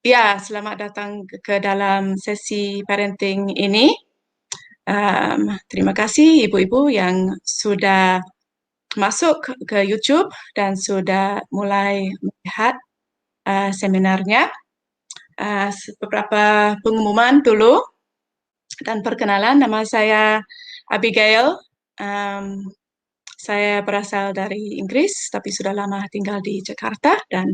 Ya, selamat datang ke dalam sesi parenting ini. Terima kasih ibu-ibu yang sudah masuk ke YouTube dan sudah mulai melihat seminarnya. Beberapa pengumuman dulu dan perkenalan. Nama saya Abigail. Saya berasal dari Inggris, tapi sudah lama tinggal di Jakarta dan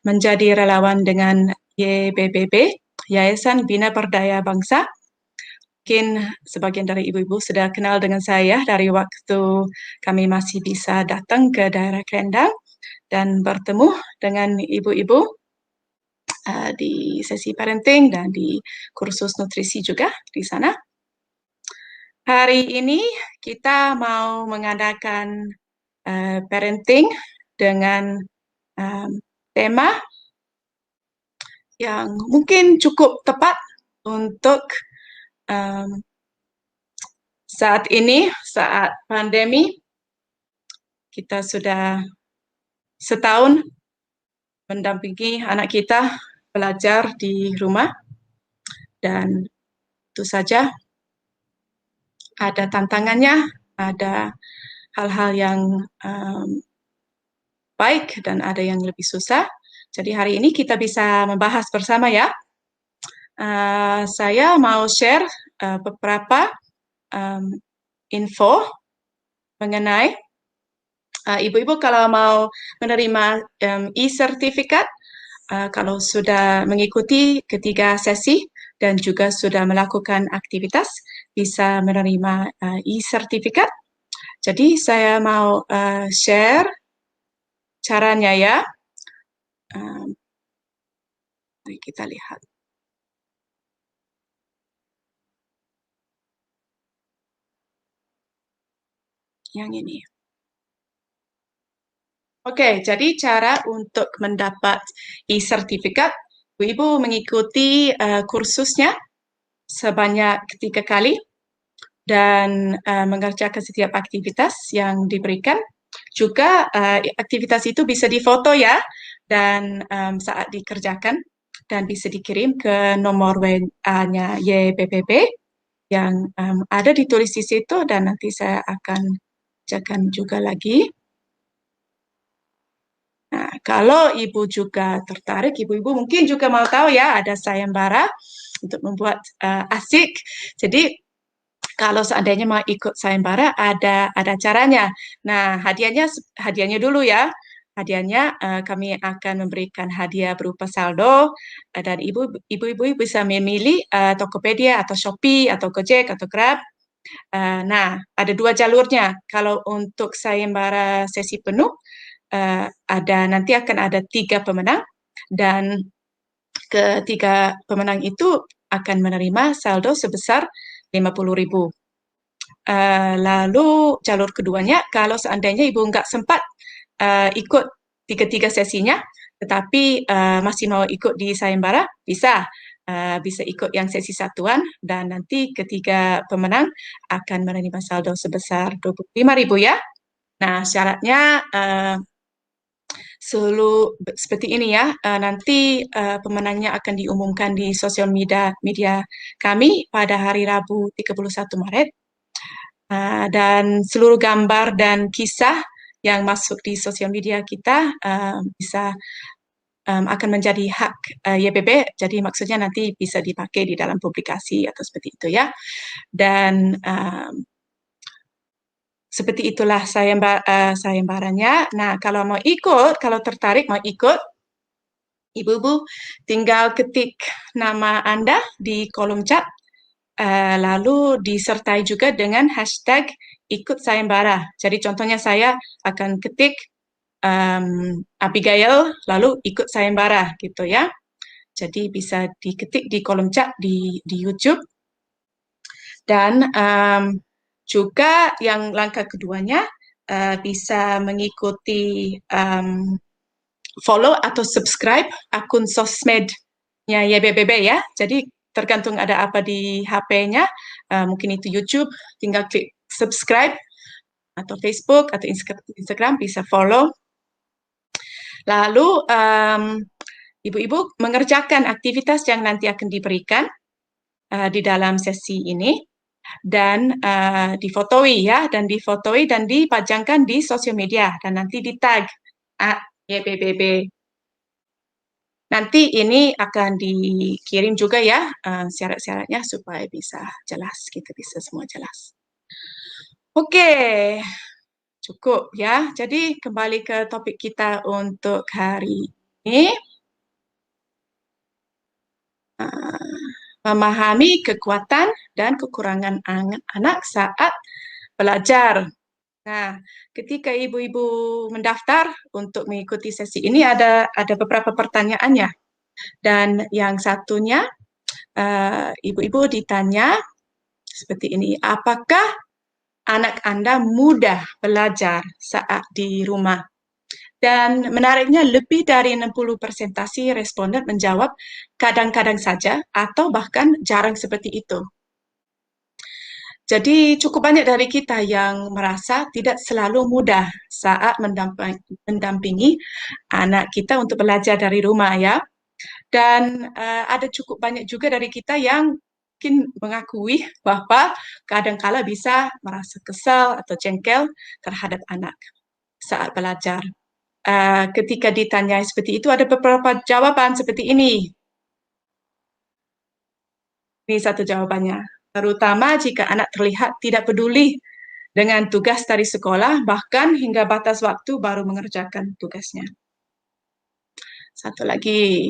menjadi relawan dengan YBBB, Yayasan Bina Berdaya Bangsa. Mungkin sebagian dari ibu-ibu sudah kenal dengan saya dari waktu kami masih bisa datang ke daerah Kendang dan bertemu dengan ibu-ibu di sesi parenting dan di kursus nutrisi juga di sana. Hari ini kita mau mengadakan parenting dengan tema yang mungkin cukup tepat untuk saat ini, saat pandemi. Kita sudah setahun mendampingi anak kita belajar di rumah dan tentu saja ada tantangannya, ada hal-hal yang baik dan ada yang lebih susah. Jadi hari ini kita bisa membahas bersama ya. Saya mau share beberapa info mengenai ibu-ibu kalau mau menerima e-sertifikat, kalau sudah mengikuti ketiga sesi dan juga sudah melakukan aktivitas, bisa menerima e-sertifikat. Jadi saya mau share caranya ya. Mari kita lihat. Yang ini. Oke, jadi cara untuk mendapat e-sertifikat, ibu mengikuti kursusnya sebanyak 3 kali dan mengerjakan setiap aktivitas yang diberikan. Juga aktivitas itu bisa difoto ya, dan saat dikerjakan dan bisa dikirim ke nomor WA-nya YBBB yang ada ditulis di situ dan nanti saya akan bacakan juga lagi. Nah, kalau ibu juga tertarik, ibu-ibu mungkin juga mau tahu ya, ada sayembara untuk membuat asik. Jadi kalau seandainya mau ikut sayembara, ada caranya. Nah, hadiahnya dulu ya. Hadiahnya kami akan memberikan hadiah berupa saldo dan ibu-ibu bisa memilih Tokopedia atau Shopee atau Gojek atau Grab. Nah, ada 2 jalurnya. Kalau untuk sayembara sesi penuh, nanti akan ada 3 pemenang dan ketiga pemenang itu akan menerima saldo sebesar 50.000. Lalu jalur keduanya, kalau seandainya ibu nggak sempat ikut tiga sesinya, tetapi masih mau ikut di sayembara, bisa ikut yang sesi satuan dan nanti ketiga pemenang akan menerima saldo sebesar 25.000 ya. Nah, syaratnya seperti ini ya. Nanti pemenangnya akan diumumkan di sosial media kami pada hari Rabu 31 Maret. Dan seluruh gambar dan kisah yang masuk di sosial media kita bisa akan menjadi hak YBB, jadi maksudnya nanti bisa dipakai di dalam publikasi atau seperti itu ya. Dan seperti itulah sayembaranya. Nah, kalau tertarik mau ikut, ibu-ibu tinggal ketik nama Anda di kolom chat, lalu disertai juga dengan hashtag ikut sayembara. Jadi contohnya saya akan ketik Abigail lalu ikut sayembara gitu ya. Jadi bisa diketik di kolom chat di YouTube. Dan juga yang langkah keduanya bisa mengikuti follow atau subscribe akun sosmednya YBBB ya. Jadi tergantung ada apa di HP-nya, mungkin itu YouTube, tinggal klik subscribe, atau Facebook, atau Instagram bisa follow. Lalu ibu-ibu mengerjakan aktivitas yang nanti akan diberikan di dalam sesi ini dan difotoi ya, dan difotoi dan dipajangkan di sosial media dan nanti di tag @YPBB. Nanti ini akan dikirim juga ya syarat-syaratnya supaya bisa jelas, kita bisa semua jelas. Oke, cukup ya. Jadi kembali ke topik kita untuk hari ini. Memahami kekuatan dan kekurangan anak saat belajar. Nah, ketika ibu-ibu mendaftar untuk mengikuti sesi ini ada beberapa pertanyaannya. Dan yang satunya ibu-ibu ditanya seperti ini, apakah anak Anda mudah belajar saat di rumah? Dan menariknya lebih dari 60% responden menjawab kadang-kadang saja atau bahkan jarang seperti itu. Jadi cukup banyak dari kita yang merasa tidak selalu mudah saat mendampingi anak kita untuk belajar dari rumah ya. Dan ada cukup banyak juga dari kita yang mungkin mengakui bahwa kadang-kala bisa merasa kesal atau jengkel terhadap anak saat belajar. Ketika ditanya seperti itu, ada beberapa jawaban seperti ini. Ini satu jawabannya. Terutama jika anak terlihat tidak peduli dengan tugas dari sekolah, bahkan hingga batas waktu baru mengerjakan tugasnya. Satu lagi,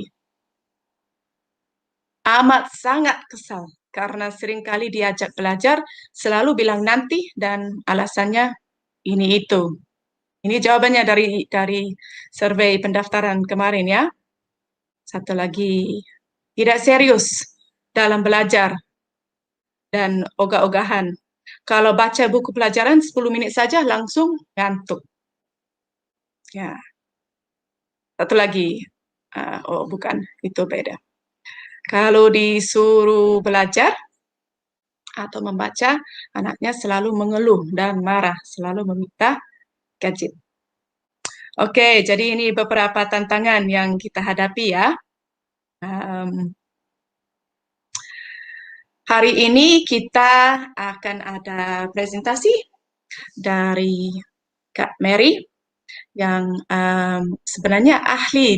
amat sangat kesal karena seringkali diajak belajar selalu bilang nanti dan alasannya ini itu. Ini jawabannya dari survei pendaftaran kemarin ya. Satu lagi, tidak serius dalam belajar dan ogah-ogahan. Kalau baca buku pelajaran 10 menit saja langsung ngantuk. Ya. Satu lagi, oh bukan, itu beda. Kalau disuruh belajar atau membaca, anaknya selalu mengeluh dan marah, selalu meminta gadget. Oke, jadi ini beberapa tantangan yang kita hadapi ya. Hari ini kita akan ada presentasi dari Kak Mary yang sebenarnya ahli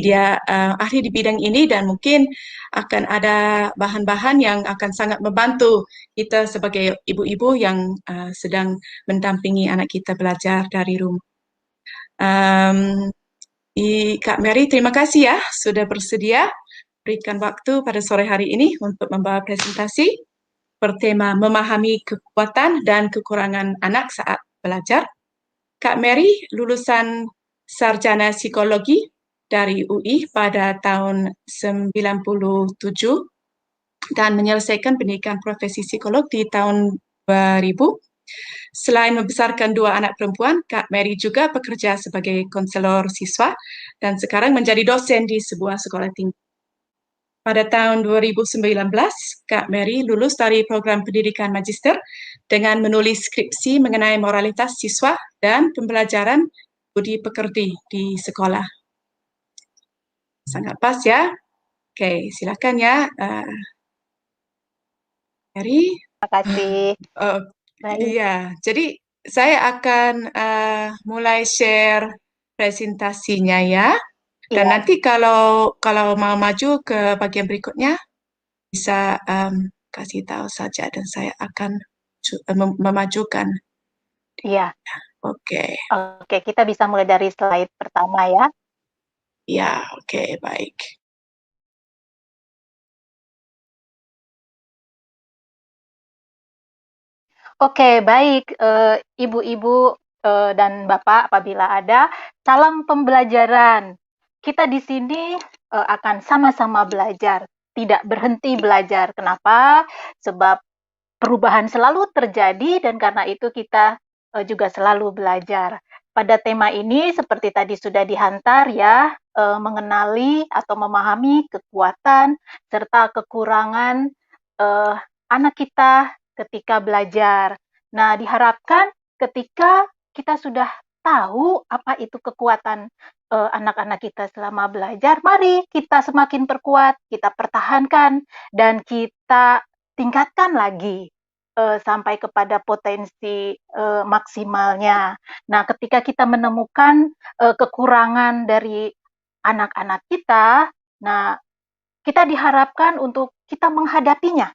di bidang ini dan mungkin akan ada bahan-bahan yang akan sangat membantu kita sebagai ibu-ibu yang sedang mendampingi anak kita belajar dari rumah. Kak Mary, terima kasih ya sudah bersedia berikan waktu pada sore hari ini untuk membawa presentasi bertema memahami kekuatan dan kekurangan anak saat belajar. Kak Mary lulusan sarjana psikologi dari UI pada tahun 97 dan menyelesaikan pendidikan profesi psikolog di tahun 2000. Selain membesarkan 2 anak perempuan, Kak Mary juga bekerja sebagai konselor siswa dan sekarang menjadi dosen di sebuah sekolah tinggi. Pada tahun 2019, Kak Mary lulus dari program pendidikan magister dengan menulis skripsi mengenai moralitas siswa dan pembelajaran budi pekerti di sekolah. Sangat pas ya. Oke, silakan ya, Mary. Terima kasih. Iya, jadi saya akan mulai share presentasinya ya. Dan Iya. nanti kalau mau maju ke bagian berikutnya bisa kasih tahu saja dan saya akan memajukan. Iya. Oke. Oke, kita bisa mulai dari slide pertama ya. Ya, oke, baik. Oke, baik, Ibu-ibu dan Bapak apabila ada, salam pembelajaran. Kita di sini akan sama-sama belajar, tidak berhenti belajar. Kenapa? Sebab perubahan selalu terjadi dan karena itu kita juga selalu belajar. Pada tema ini seperti tadi sudah dihantar ya, mengenali atau memahami kekuatan serta kekurangan anak kita ketika belajar. Nah, diharapkan ketika kita sudah tahu apa itu kekuatan anak-anak kita selama belajar, mari kita semakin perkuat, kita pertahankan, dan kita tingkatkan lagi sampai kepada potensi maksimalnya. Nah, ketika kita menemukan kekurangan dari anak-anak kita, nah kita diharapkan untuk kita menghadapinya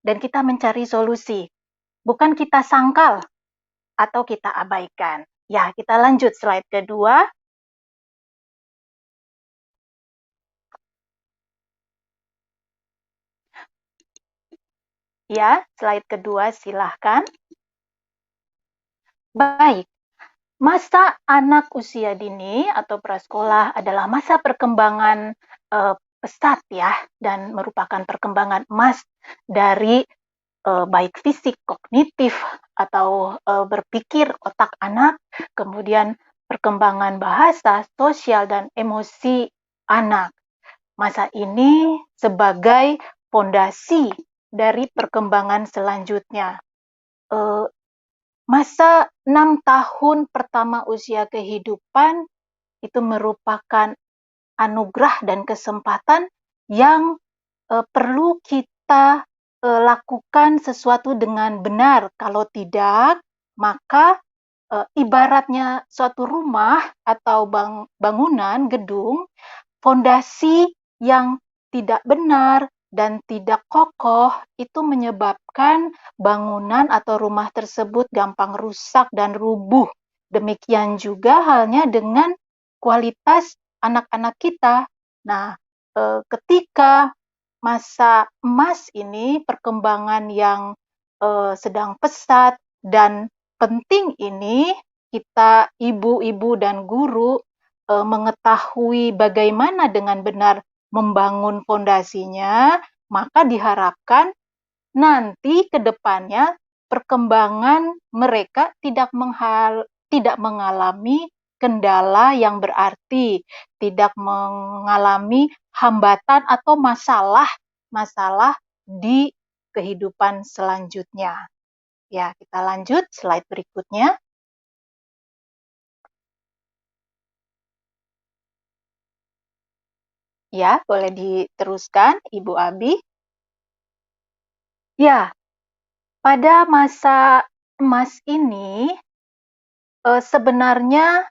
dan kita mencari solusi, bukan kita sangkal atau kita abaikan. Ya, kita lanjut slide kedua. Ya, slide kedua silahkan. Baik, masa anak usia dini atau prasekolah adalah masa perkembangan pesat ya, dan merupakan perkembangan emas dari baik fisik, kognitif, atau berpikir otak anak, kemudian perkembangan bahasa, sosial, dan emosi anak. Masa ini sebagai fondasi dari perkembangan selanjutnya. Masa 6 tahun pertama usia kehidupan itu merupakan anugerah dan kesempatan yang perlu kita lakukan sesuatu dengan benar. Kalau tidak, maka ibaratnya suatu rumah atau bangunan, gedung, fondasi yang tidak benar dan tidak kokoh itu menyebabkan bangunan atau rumah tersebut gampang rusak dan rubuh. Demikian juga halnya dengan kualitas anak-anak kita. Nah, ketika masa emas ini, perkembangan yang sedang pesat dan penting ini, kita ibu-ibu dan guru mengetahui bagaimana dengan benar membangun fondasinya, maka diharapkan nanti ke depannya perkembangan mereka tidak mengalami kendala yang berarti, tidak mengalami hambatan atau masalah di kehidupan selanjutnya. Ya, kita lanjut slide berikutnya. Ya, boleh diteruskan, Ibu Abi. Ya, pada masa emas ini sebenarnya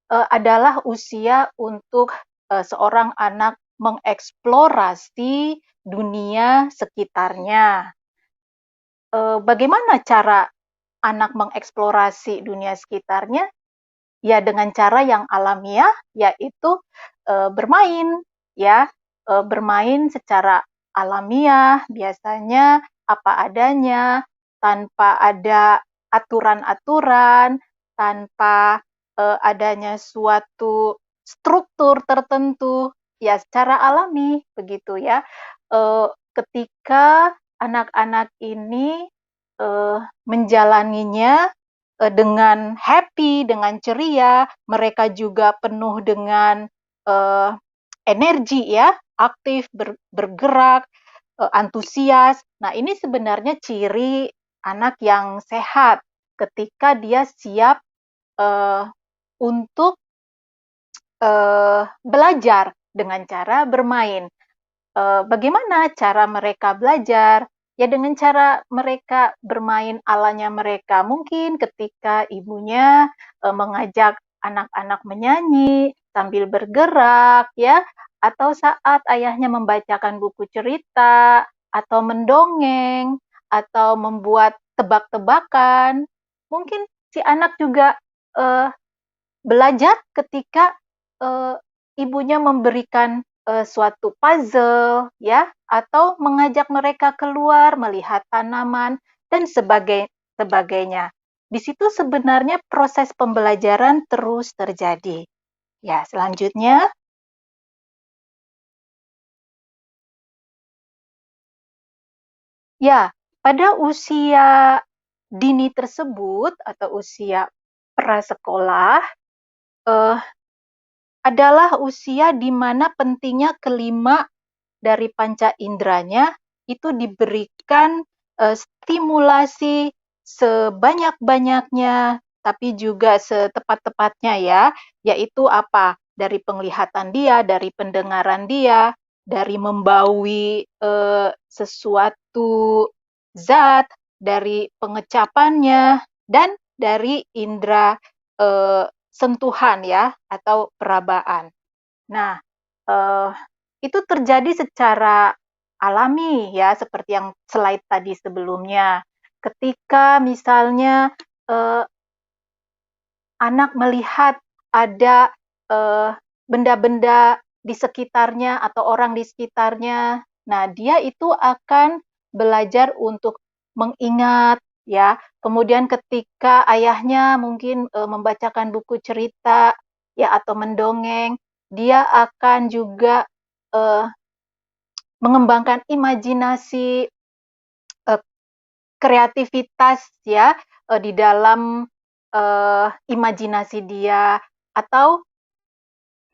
adalah usia untuk seorang anak mengeksplorasi dunia sekitarnya. Bagaimana cara anak mengeksplorasi dunia sekitarnya? Ya, dengan cara yang alamiah, yaitu bermain, ya, bermain secara alamiah, biasanya apa adanya, tanpa ada aturan-aturan, tanpa adanya suatu struktur tertentu, ya secara alami begitu ya. Ketika anak-anak ini menjalaninya dengan happy, dengan ceria, mereka juga penuh dengan energi ya, aktif, bergerak, antusias. Nah, ini sebenarnya ciri anak yang sehat ketika dia siap untuk belajar dengan cara bermain. Bagaimana cara mereka belajar? Ya dengan cara mereka bermain alanya mereka. Mungkin ketika ibunya mengajak anak-anak menyanyi sambil bergerak ya, atau saat ayahnya membacakan buku cerita atau mendongeng atau membuat tebak-tebakan. Mungkin si anak juga belajar ketika ibunya memberikan suatu puzzle ya, atau mengajak mereka keluar melihat tanaman dan sebagainya. Di situ sebenarnya proses pembelajaran terus terjadi. Ya, selanjutnya. Ya, pada usia dini tersebut atau usia prasekolah adalah usia di mana pentingnya kelima dari panca inderanya itu diberikan stimulasi sebanyak-banyaknya, tapi juga setepat-tepatnya ya, yaitu apa? dari penglihatan dia, dari pendengaran dia, dari membaui sesuatu zat, dari pengecapannya, dan dari indera sentuhan ya atau perabaan. Nah, eh, itu terjadi secara alami ya, seperti yang slide tadi sebelumnya. Ketika misalnya anak melihat ada benda-benda di sekitarnya atau orang di sekitarnya, nah dia itu akan belajar untuk mengingat ya. Kemudian ketika ayahnya mungkin membacakan buku cerita ya atau mendongeng, dia akan juga eh, mengembangkan imajinasi, kreativitas ya di dalam imajinasi dia, atau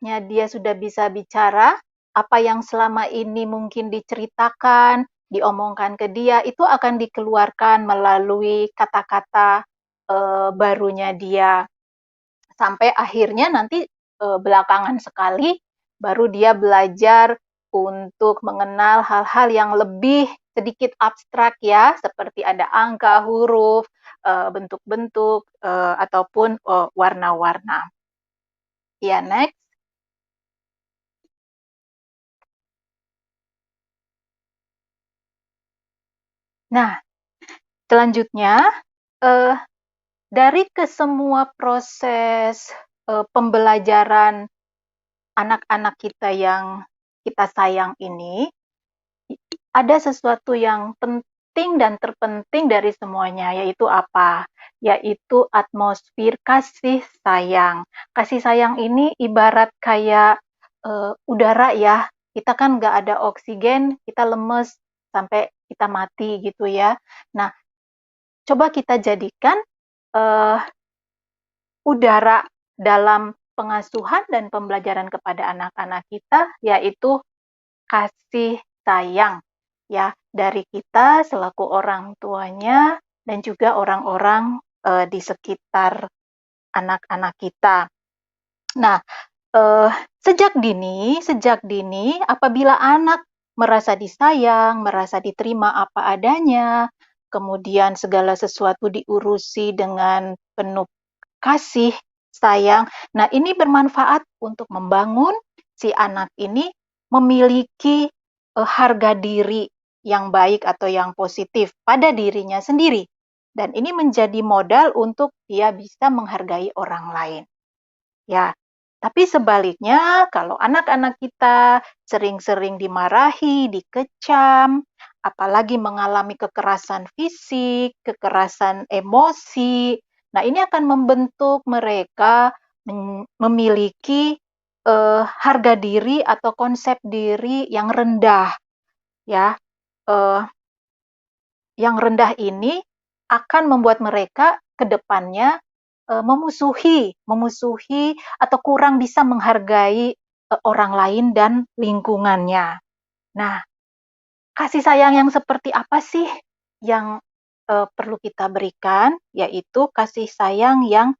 dia sudah bisa bicara, apa yang selama ini mungkin diceritakan, diomongkan ke dia, itu akan dikeluarkan melalui kata-kata barunya dia. Sampai akhirnya nanti belakangan sekali, baru dia belajar untuk mengenal hal-hal yang lebih sedikit abstrak ya, seperti ada angka, huruf, bentuk-bentuk, ataupun warna-warna. Ya, next. Nah, selanjutnya, dari kesemua proses pembelajaran anak-anak kita yang kita sayang ini, ada sesuatu yang penting dan terpenting dari semuanya, yaitu apa? Yaitu atmosfer kasih sayang. Kasih sayang ini ibarat kayak udara ya. Kita kan nggak ada oksigen, kita lemes sampai kita mati gitu ya. Nah, coba kita jadikan uh, udara dalam pengasuhan dan pembelajaran kepada anak-anak kita, yaitu kasih sayang ya dari kita selaku orang tuanya dan juga orang-orang di sekitar anak-anak kita. Nah, sejak dini apabila anak merasa disayang, merasa diterima apa adanya, kemudian segala sesuatu diurusi dengan penuh kasih sayang. Nah, ini bermanfaat untuk membangun si anak ini memiliki harga diri yang baik atau yang positif pada dirinya sendiri. Dan ini menjadi modal untuk dia bisa menghargai orang lain. Ya, tapi sebaliknya kalau anak-anak kita sering-sering dimarahi, dikecam, apalagi mengalami kekerasan fisik, kekerasan emosi, nah ini akan membentuk mereka memiliki harga diri atau konsep diri yang rendah, ya. Eh, yang rendah ini akan membuat mereka ke depannya memusuhi atau kurang bisa menghargai orang lain dan lingkungannya. Nah, kasih sayang yang seperti apa sih yang perlu kita berikan? Yaitu kasih sayang yang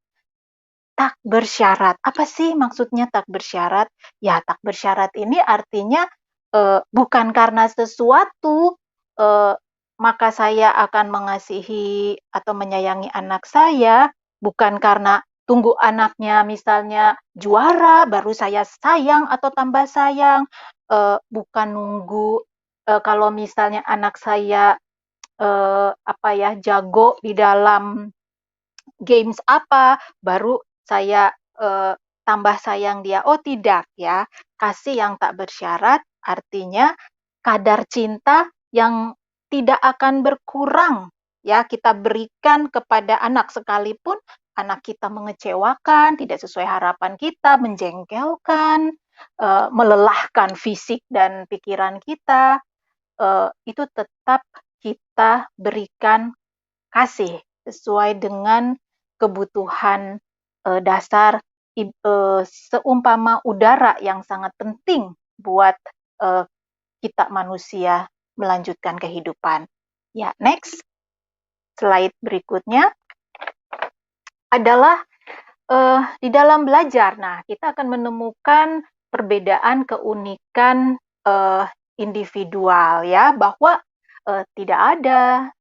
tak bersyarat. Apa sih maksudnya tak bersyarat? Ya, tak bersyarat ini artinya bukan karena sesuatu maka saya akan mengasihi atau menyayangi anak saya, bukan karena tunggu anaknya misalnya juara baru saya sayang atau tambah sayang, bukan nunggu kalau misalnya anak saya jago di dalam games apa, baru saya tambah sayang dia. Oh tidak ya, kasih yang tak bersyarat artinya kadar cinta yang tidak akan berkurang ya kita berikan kepada anak sekalipun anak kita mengecewakan, tidak sesuai harapan kita, menjengkelkan, melelahkan fisik dan pikiran kita, itu tetap kita berikan kasih sesuai dengan kebutuhan dasar seumpama udara yang sangat penting buat kita manusia melanjutkan kehidupan. Ya, next slide berikutnya adalah di dalam belajar, nah kita akan menemukan perbedaan keunikan individual ya, bahwa tidak ada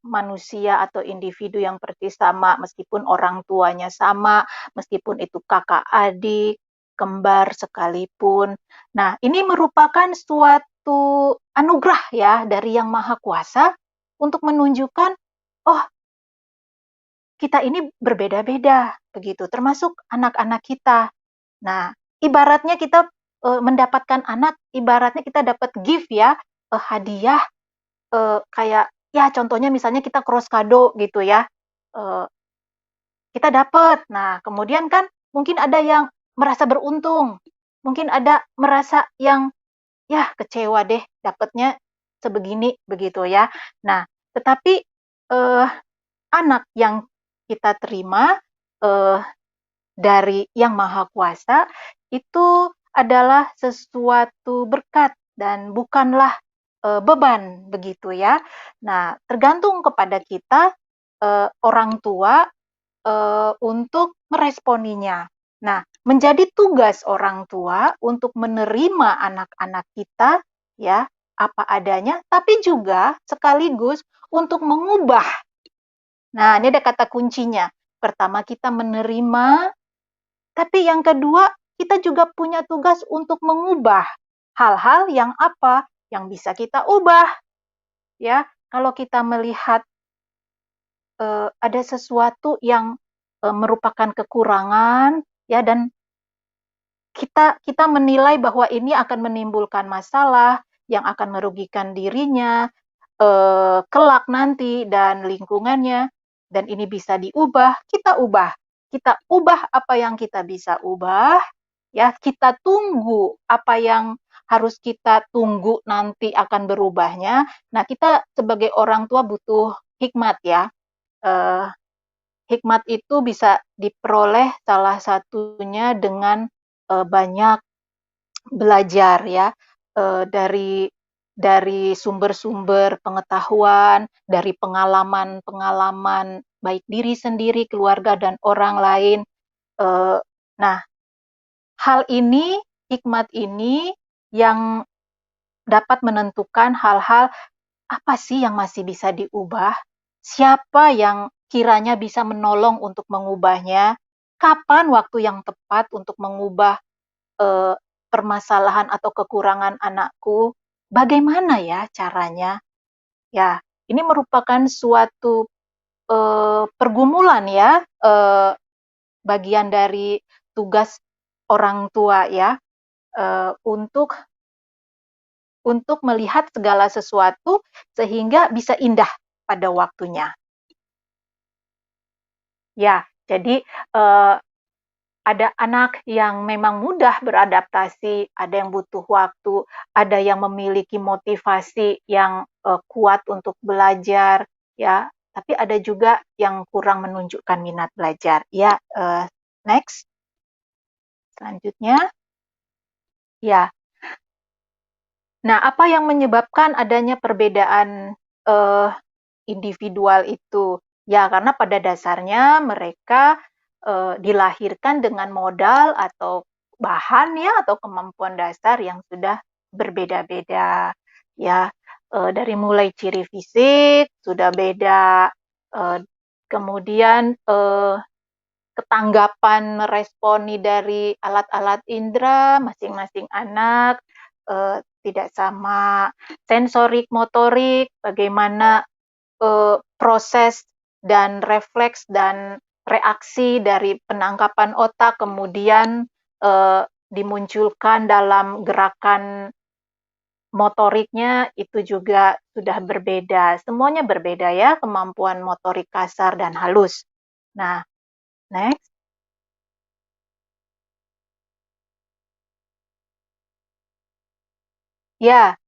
manusia atau individu yang persis sama meskipun orang tuanya sama, meskipun itu kakak adik, kembar sekalipun. Nah, ini merupakan suatu anugerah ya dari Yang Maha Kuasa untuk menunjukkan, oh kita ini berbeda-beda begitu, termasuk anak-anak kita. Nah, ibaratnya kita mendapatkan anak, ibaratnya kita dapat gift ya, hadiah kayak ya contohnya misalnya kita cross kado gitu ya, eee, kita dapat. Nah, kemudian kan mungkin ada yang merasa beruntung, mungkin ada merasa yang, "Yah kecewa deh dapatnya sebegini," begitu ya. Nah, tetapi, eee, anak yang kita terima, eee, dari Yang Maha Kuasa, itu adalah sesuatu berkat dan bukanlah, beban, begitu ya. Nah, tergantung kepada kita, orang tua, untuk meresponinya. Nah, menjadi tugas orang tua untuk menerima anak-anak kita, ya, apa adanya, tapi juga sekaligus untuk mengubah. Nah, ini ada kata kuncinya. Pertama, kita menerima, tapi yang kedua, kita juga punya tugas untuk mengubah hal-hal yang apa? Yang bisa kita ubah, ya. Kalau kita melihat ada sesuatu yang merupakan kekurangan, ya, dan kita menilai bahwa ini akan menimbulkan masalah yang akan merugikan dirinya, kelak nanti dan lingkungannya, dan ini bisa diubah, kita ubah. Kita ubah apa yang kita bisa ubah, ya, kita tunggu apa yang harus kita tunggu nanti akan berubahnya. Nah, kita sebagai orang tua butuh hikmat ya. Eee, Hikmat itu bisa diperoleh salah satunya dengan, banyak belajar ya, dari sumber-sumber pengetahuan, dari pengalaman-pengalaman baik diri sendiri, keluarga, dan orang lain. Eee, nah, hal ini, hikmat ini yang dapat menentukan hal-hal apa sih yang masih bisa diubah, siapa yang kiranya bisa menolong untuk mengubahnya, kapan waktu yang tepat untuk mengubah permasalahan atau kekurangan anakku, bagaimana ya caranya? Ya, ini merupakan suatu pergumulan ya, bagian dari tugas orang tua ya, untuk melihat segala sesuatu sehingga bisa indah pada waktunya. Ya, jadi ada anak yang memang mudah beradaptasi, ada yang butuh waktu, ada yang memiliki motivasi yang kuat untuk belajar, ya. Tapi ada juga yang kurang menunjukkan minat belajar. Ya, next, selanjutnya. Ya, nah apa yang menyebabkan adanya perbedaan eh, individual itu? Ya, karena pada dasarnya mereka dilahirkan dengan modal atau bahan ya atau kemampuan dasar yang sudah berbeda-beda. Ya, dari mulai ciri fisik sudah beda, kemudian ketanggapan meresponi dari alat-alat indera masing-masing anak tidak sama, sensorik motorik, bagaimana proses dan refleks dan reaksi dari penangkapan otak kemudian dimunculkan dalam gerakan motoriknya itu juga sudah berbeda. Semuanya berbeda ya, kemampuan motorik kasar dan halus. Nah, next. Ya,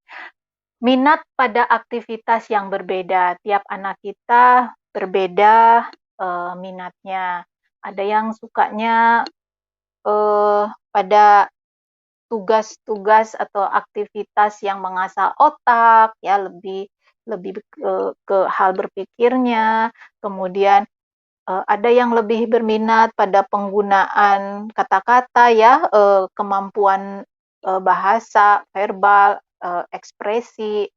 minat pada aktivitas yang berbeda. Tiap anak kita berbeda minatnya. Ada yang sukanya pada tugas-tugas atau aktivitas yang mengasah otak, ya lebih lebih ke hal berpikirnya. Kemudian Ada yang lebih berminat pada penggunaan kata-kata ya, kemampuan bahasa, verbal, ekspresi,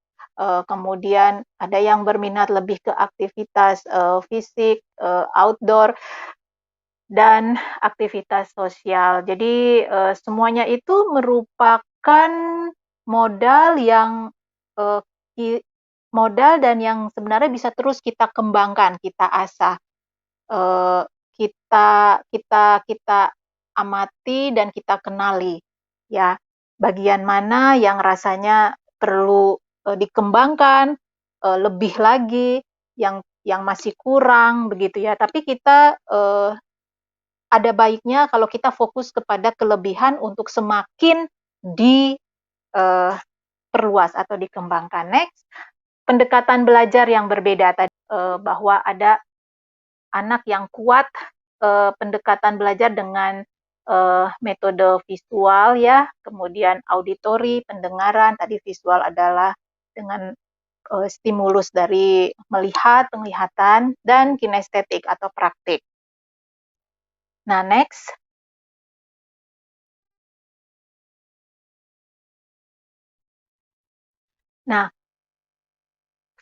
kemudian ada yang berminat lebih ke aktivitas fisik, outdoor, dan aktivitas sosial. Jadi semuanya itu merupakan modal yang eh, modal dan yang sebenarnya bisa terus kita kembangkan, kita asah, eh, kita kita kita amati dan kita kenali ya, bagian mana yang rasanya perlu dikembangkan lebih lagi, yang masih kurang begitu ya. Tapi kita ada baiknya kalau kita fokus kepada kelebihan untuk semakin diperluas atau dikembangkan. Next, pendekatan belajar yang berbeda tadi, bahwa ada anak yang kuat pendekatan belajar dengan metode visual ya, kemudian auditori, pendengaran, tadi visual adalah dengan stimulus dari melihat, penglihatan, dan kinestetik atau praktik. Nah, next. Nah,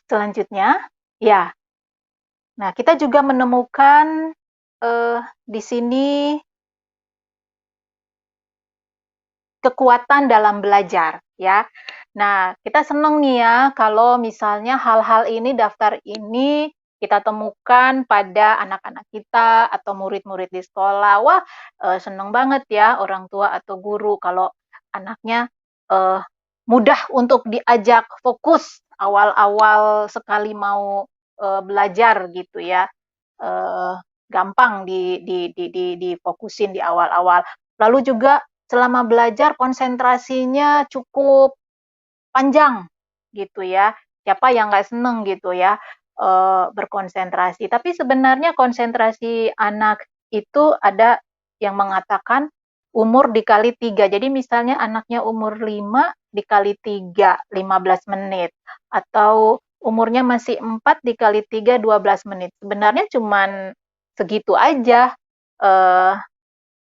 selanjutnya, ya. Nah, kita juga menemukan di sini kekuatan dalam belajar, ya. Nah, kita senang nih ya kalau misalnya hal-hal ini, daftar ini kita temukan pada anak-anak kita atau murid-murid di sekolah. Wah, senang banget ya orang tua atau guru kalau anaknya eh, mudah untuk diajak fokus awal-awal sekali mau belajar gitu ya. Eh, Gampang difokusin di awal-awal. Lalu juga selama belajar konsentrasinya cukup panjang gitu ya. Siapa yang nggak seneng gitu ya berkonsentrasi. Tapi sebenarnya konsentrasi anak itu ada yang mengatakan umur dikali 3. Jadi misalnya anaknya umur 5 dikali 3, 15 menit. Atau umurnya masih 4 dikali 3, 12 menit. Sebenarnya cuman segitu aja eh,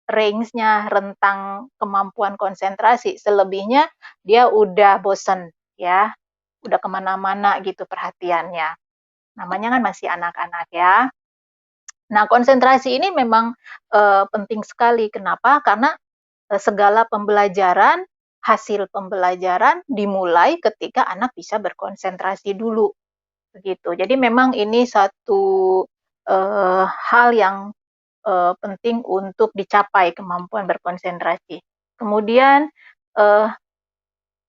range-nya, rentang kemampuan konsentrasi. Selebihnya dia udah bosen ya, udah kemana-mana gitu perhatiannya. Namanya kan masih anak-anak ya. Nah, konsentrasi ini memang penting sekali. Kenapa? Karena segala pembelajaran, hasil pembelajaran dimulai ketika anak bisa berkonsentrasi dulu. Begitu. Jadi memang ini satu hal yang penting untuk dicapai kemampuan berkonsentrasi. Kemudian eh,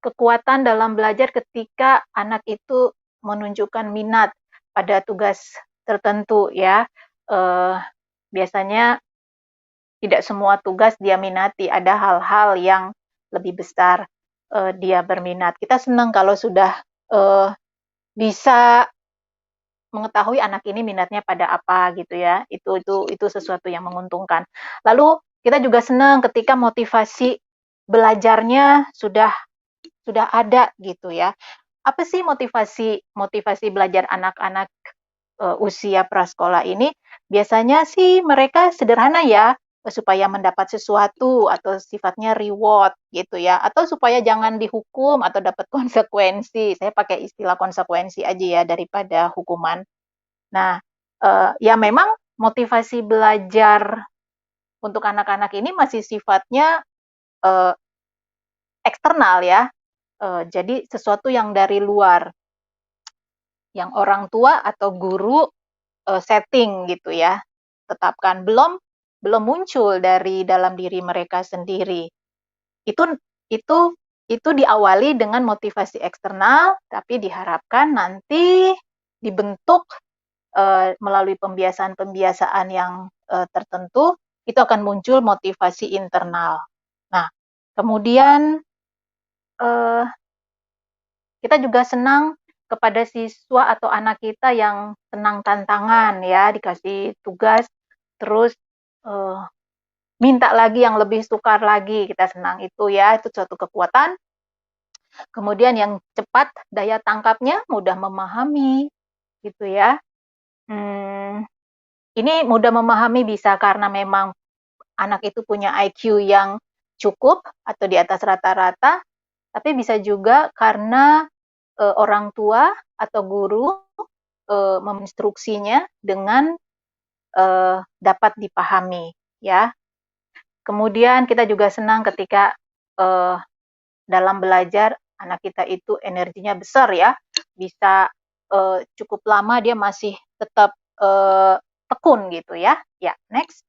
kekuatan dalam belajar ketika anak itu menunjukkan minat pada tugas tertentu ya. Eh, Biasanya tidak semua tugas dia minati, ada hal-hal yang lebih besar dia berminat. Kita senang kalau sudah bisa mengetahui anak ini minatnya pada apa gitu ya. Itu sesuatu yang menguntungkan. Lalu kita juga senang ketika motivasi belajarnya sudah ada gitu ya. Apa sih motivasi motivasi belajar anak-anak usia prasekolah ini? Biasanya sih mereka sederhana ya, supaya mendapat sesuatu atau sifatnya reward gitu ya, atau supaya jangan dihukum atau dapat konsekuensi. Saya pakai istilah konsekuensi aja ya daripada hukuman. Nah, ya memang motivasi belajar untuk anak-anak ini masih sifatnya uh, eksternal ya. Jadi sesuatu yang dari luar, yang orang tua atau guru setting gitu ya, tetapkan, belum muncul dari dalam diri mereka sendiri. Itu itu itu diawali dengan motivasi eksternal, tapi diharapkan nanti dibentuk melalui pembiasaan-pembiasaan yang tertentu, itu akan muncul motivasi internal. Nah, kemudian eh, kita juga senang kepada siswa atau anak kita yang senang tantangan ya, dikasih tugas, terus eh, minta lagi yang lebih sukar lagi, kita senang itu ya, itu suatu kekuatan. Kemudian yang cepat, daya tangkapnya mudah memahami, gitu ya. Hmm, Ini mudah memahami bisa karena memang anak itu punya IQ yang cukup atau di atas rata-rata, tapi bisa juga karena orang tua atau guru menginstruksinya dengan dapat dipahami, ya. Kemudian kita juga senang ketika dalam belajar anak kita itu energinya besar ya, bisa cukup lama dia masih tetap tekun gitu ya. Ya, next.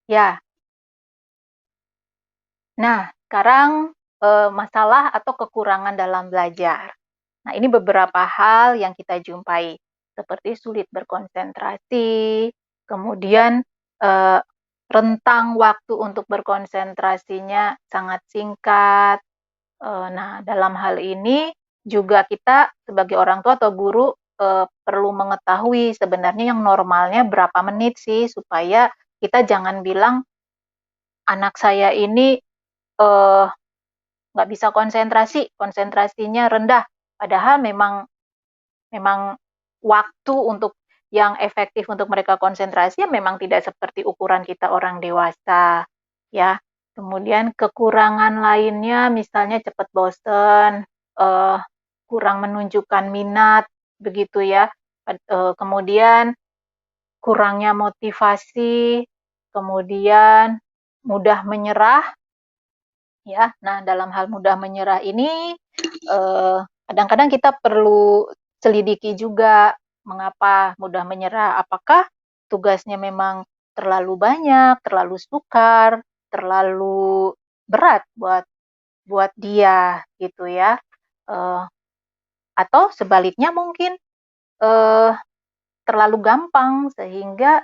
Ya. Nah, sekarang masalah atau kekurangan dalam belajar. Nah, ini beberapa hal yang kita jumpai, seperti sulit berkonsentrasi, kemudian eh, rentang waktu untuk berkonsentrasinya sangat singkat. Nah, dalam hal ini juga kita sebagai orang tua atau guru perlu mengetahui sebenarnya yang normalnya berapa menit sih, supaya kita jangan bilang anak saya ini eh, nggak bisa konsentrasi, konsentrasinya rendah. Padahal memang memang waktu untuk yang efektif untuk mereka konsentrasi ya memang tidak seperti ukuran kita orang dewasa, ya. Kemudian kekurangan lainnya misalnya cepat bosen, eh, kurang menunjukkan minat, begitu ya. Kemudian kurangnya motivasi, kemudian mudah menyerah, ya. Nah, dalam hal mudah menyerah ini kadang-kadang kita perlu selidiki juga mengapa mudah menyerah. Apakah tugasnya memang terlalu banyak, terlalu sukar, terlalu berat buat buat dia gitu ya. Eh, atau sebaliknya mungkin eh, terlalu gampang sehingga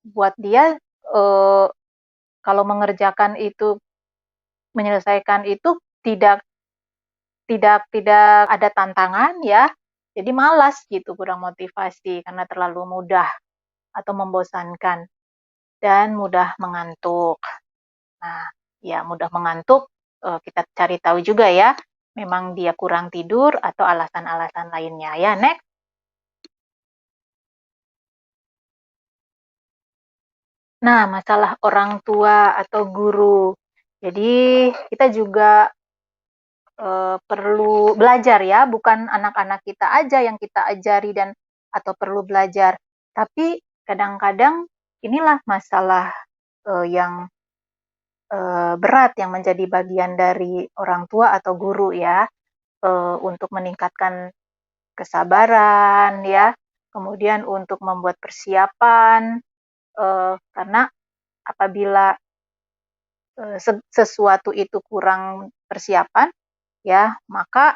buat dia kalau mengerjakan itu menyelesaikan itu tidak tidak ada tantangan ya, jadi malas gitu, kurang motivasi karena terlalu mudah atau membosankan dan mudah mengantuk. Nah, ya mudah mengantuk, kita cari tahu juga ya, memang dia kurang tidur atau alasan-alasan lainnya ya. Next. Nah, masalah orang tua atau guru. Jadi kita juga perlu belajar ya, bukan anak-anak kita aja yang kita ajari dan atau perlu belajar, tapi kadang-kadang inilah masalah yang berat yang menjadi bagian dari orang tua atau guru ya, untuk meningkatkan kesabaran ya, kemudian untuk membuat persiapan, karena apabila sesuatu itu kurang persiapan ya, maka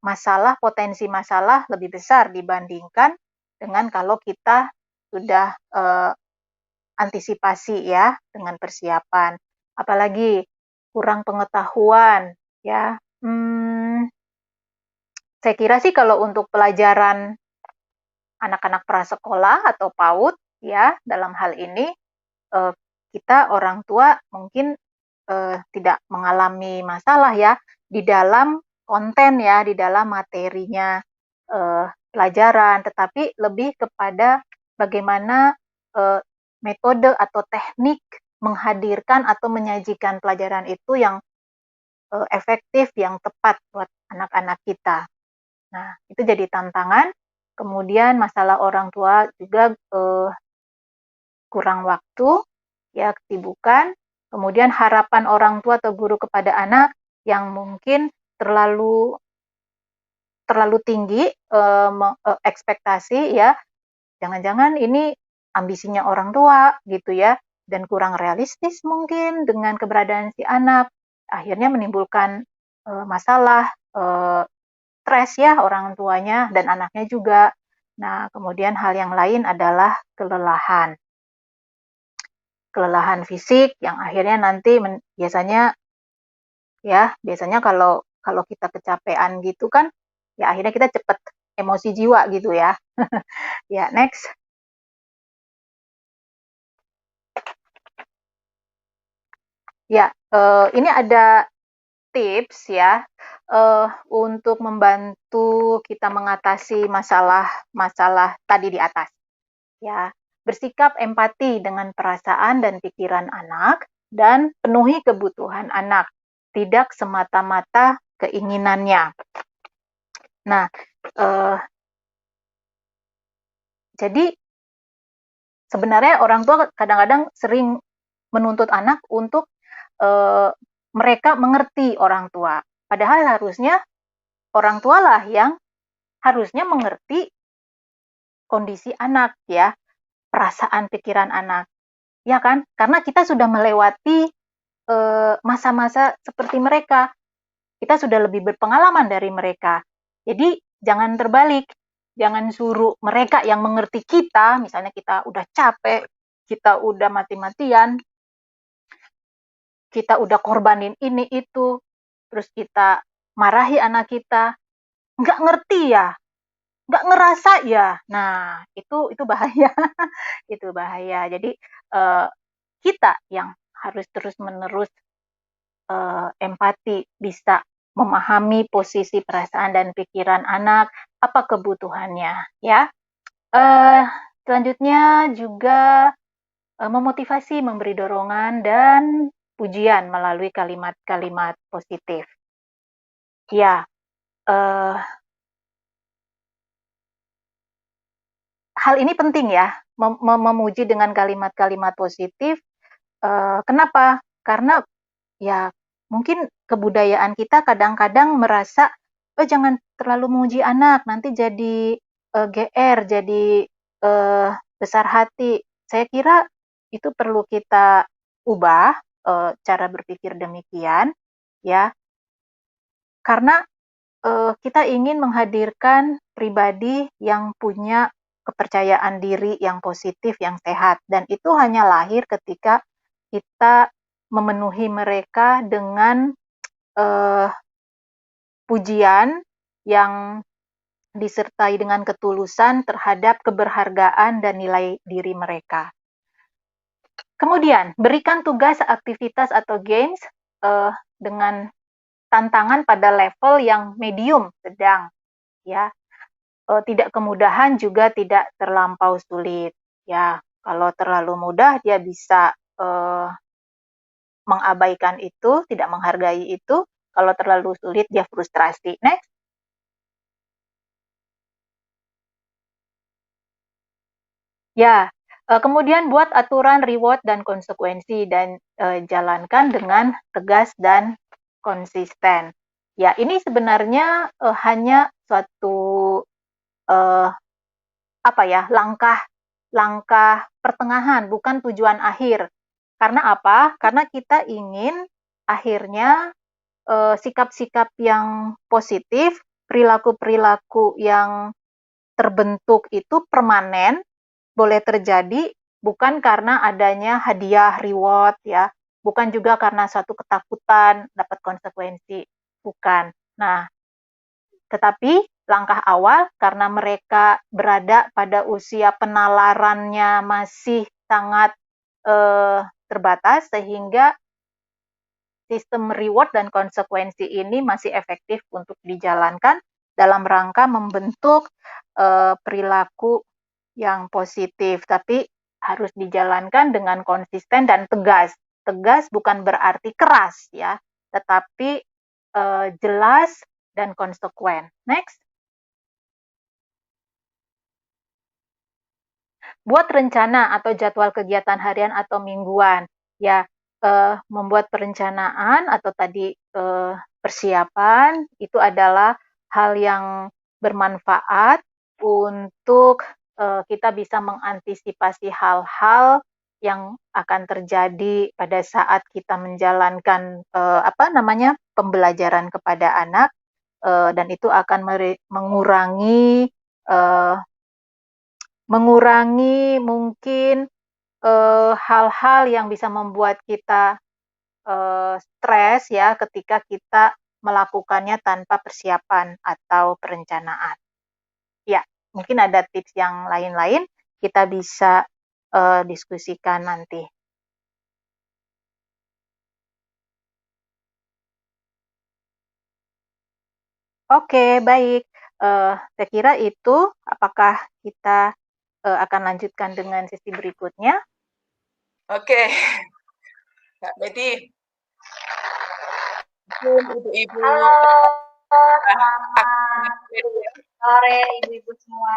masalah potensi masalah lebih besar dibandingkan dengan kalau kita sudah antisipasi ya dengan persiapan. Apalagi kurang pengetahuan ya. Saya kira sih kalau untuk pelajaran anak-anak prasekolah atau PAUD ya, dalam hal ini kita orang tua mungkin tidak mengalami masalah ya di dalam konten ya, di dalam materinya pelajaran, tetapi lebih kepada bagaimana metode atau teknik menghadirkan atau menyajikan pelajaran itu yang efektif, yang tepat buat anak-anak kita. Nah, itu jadi tantangan. Kemudian masalah orang tua juga kurang waktu, ya kesibukan, kemudian harapan orang tua atau guru kepada anak yang mungkin terlalu terlalu tinggi ekspektasi ya, jangan-jangan ini ambisinya orang tua gitu ya, dan kurang realistis mungkin dengan keberadaan si anak, akhirnya menimbulkan masalah, stres ya orang tuanya dan anaknya juga. Nah, kemudian hal yang lain adalah kelelahan. Kelelahan fisik yang akhirnya nanti biasanya kalau kalau kita kecapean gitu kan, ya akhirnya kita cepet emosi jiwa gitu ya. Ya, next. Ya, ini ada tips ya untuk membantu kita mengatasi masalah-masalah tadi di atas ya. Bersikap empati dengan perasaan dan pikiran anak dan penuhi kebutuhan anak, tidak semata-mata keinginannya. Nah, jadi sebenarnya orang tua kadang-kadang sering menuntut anak untuk mereka mengerti orang tua. Padahal harusnya orang tualah yang harusnya mengerti kondisi anak ya, perasaan pikiran anak. Ya kan? Karena kita sudah melewati masa-masa seperti mereka. Kita sudah lebih berpengalaman dari mereka. Jadi jangan terbalik. Jangan suruh mereka yang mengerti kita, misalnya kita udah capek, kita udah mati-matian, kita udah korbanin ini itu, terus kita marahi anak kita, nggak ngerti ya, nggak ngerasa ya. Nah, itu bahaya. Itu bahaya. Jadi kita yang harus terus-menerus empati, bisa memahami posisi perasaan dan pikiran anak, apa kebutuhannya, ya. Selanjutnya juga memotivasi, memberi dorongan dan pujian melalui kalimat-kalimat positif. Ya, hal ini penting ya, memuji dengan kalimat-kalimat positif. Kenapa? Karena ya mungkin kebudayaan kita kadang-kadang merasa, oh jangan terlalu memuji anak, nanti jadi GR, jadi besar hati. Saya kira itu perlu kita ubah cara berpikir demikian, ya, karena kita ingin menghadirkan pribadi yang punya kepercayaan diri yang positif, yang sehat, dan itu hanya lahir ketika kita memenuhi mereka dengan pujian yang disertai dengan ketulusan terhadap keberhargaan dan nilai diri mereka. Kemudian, berikan tugas, aktivitas, atau games dengan tantangan pada level yang medium, sedang, ya. Tidak kemudahan juga tidak terlampau sulit, ya. Kalau terlalu mudah, dia bisa mengabaikan itu, tidak menghargai itu. Kalau terlalu sulit, dia frustrasi. Next. Ya, kemudian buat aturan reward dan konsekuensi dan jalankan dengan tegas dan konsisten. Ya, ini sebenarnya hanya suatu apa ya, langkah pertengahan, bukan tujuan akhir. Karena apa? Karena kita ingin akhirnya sikap-sikap yang positif, perilaku-perilaku yang terbentuk itu permanen, boleh terjadi bukan karena adanya hadiah, reward ya, bukan juga karena suatu ketakutan dapat konsekuensi, bukan. Nah, tetapi langkah awal karena mereka berada pada usia penalarannya masih sangat terbatas sehingga sistem reward dan konsekuensi ini masih efektif untuk dijalankan dalam rangka membentuk perilaku yang positif, tapi harus dijalankan dengan konsisten dan tegas. Tegas bukan berarti keras ya, tetapi jelas dan konsekuen. Next. Buat rencana atau jadwal kegiatan harian atau mingguan. Ya, membuat perencanaan atau tadi persiapan itu adalah hal yang bermanfaat untuk kita bisa mengantisipasi hal-hal yang akan terjadi pada saat kita menjalankan pembelajaran kepada anak, dan itu akan mengurangi mungkin hal-hal yang bisa membuat kita stres ya ketika kita melakukannya tanpa persiapan atau perencanaan. Ya, mungkin ada tips yang lain-lain kita bisa diskusikan nanti. Oke, baik. Saya kira itu. Apakah kita akan lanjutkan dengan sesi berikutnya? Oke, Kak Betty, ibu-ibu, Halo, aku selamat sore ibu-ibu semua.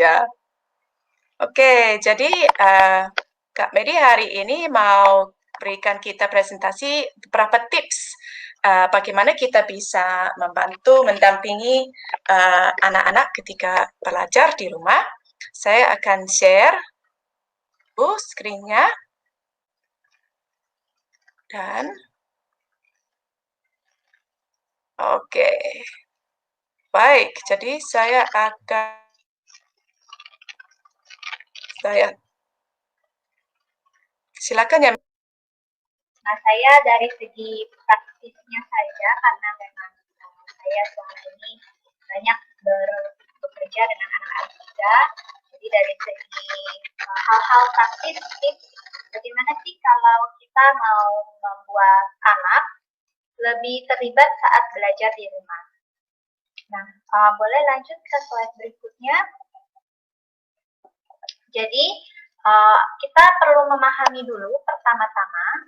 ya. Oke, jadi Kak Medi hari ini mau berikan kita presentasi beberapa tips bagaimana kita bisa membantu mendampingi anak-anak ketika belajar di rumah. Saya akan share screen-nya dan oke. Baik, jadi saya silakan ya. Nah, saya dari segi praktisnya saja, karena memang saya selama ini banyak bekerja dengan anak-anak juga. Jadi dari segi hal-hal praktis, tips bagaimana sih kalau kita mau membuat anak lebih terlibat saat belajar di rumah. Nah, boleh lanjut ke slide berikutnya. Jadi, kita perlu memahami dulu pertama-tama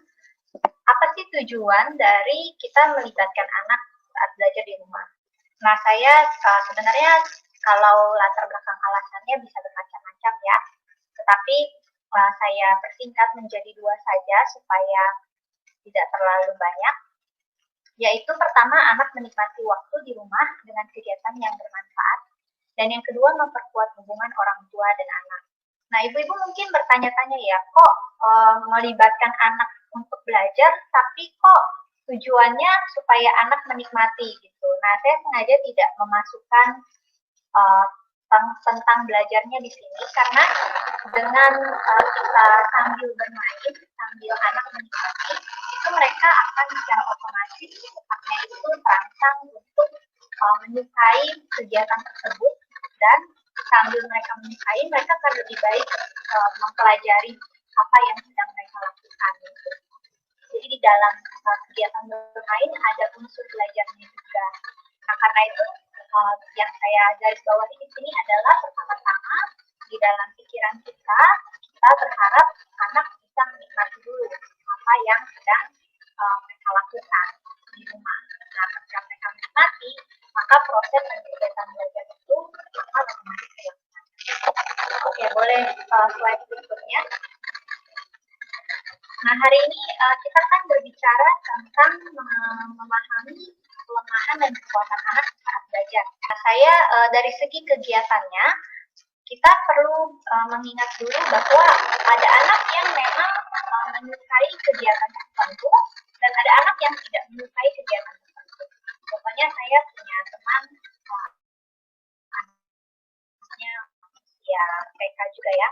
apa sih tujuan dari kita melibatkan anak saat belajar di rumah. Nah, saya sebenarnya kalau latar belakang alasannya bisa bermacam-macam ya, tetapi saya persingkat menjadi 2 saja supaya tidak terlalu banyak, yaitu pertama, anak menikmati waktu di rumah dengan kegiatan yang bermanfaat, dan yang kedua, memperkuat hubungan orang tua dan anak. Nah, ibu-ibu mungkin bertanya-tanya ya, kok melibatkan anak untuk belajar, tapi kok tujuannya supaya anak menikmati gitu. Nah, saya sengaja tidak memasukkan tentang belajarnya di sini, karena dengan kita sambil bermain, sambil anak menikmati, itu mereka akan secara otomatis otaknya itu terangsang untuk menyukai kegiatan tersebut, dan sambil mereka menyukai, mereka akan lebih baik mempelajari apa yang sedang mereka lakukan. Jadi di dalam kegiatan bermain ada unsur belajarnya juga. Nah, karena itu yang saya garis bawahi di sini adalah pertama-tama di dalam pikiran kita berharap anak bisa menikmati dulu apa yang sedang mereka lakukan di rumah. Nah, ketika mereka menikmati, maka proses dan kegiatan belajar itu akan otomatis dilakukan. Oke, boleh slide berikutnya. Nah, hari ini kita kan berbicara tentang memahami kelemahan dan kekuatan anak saat belajar. Nah, saya dari segi kegiatannya, kita perlu mengingat dulu bahwa ada anak yang memang menyukai kegiatan tertentu, dan ada anak yang tidak menyukai kegiatan tertentu. Contohnya saya punya teman, anaknya ya TK juga ya,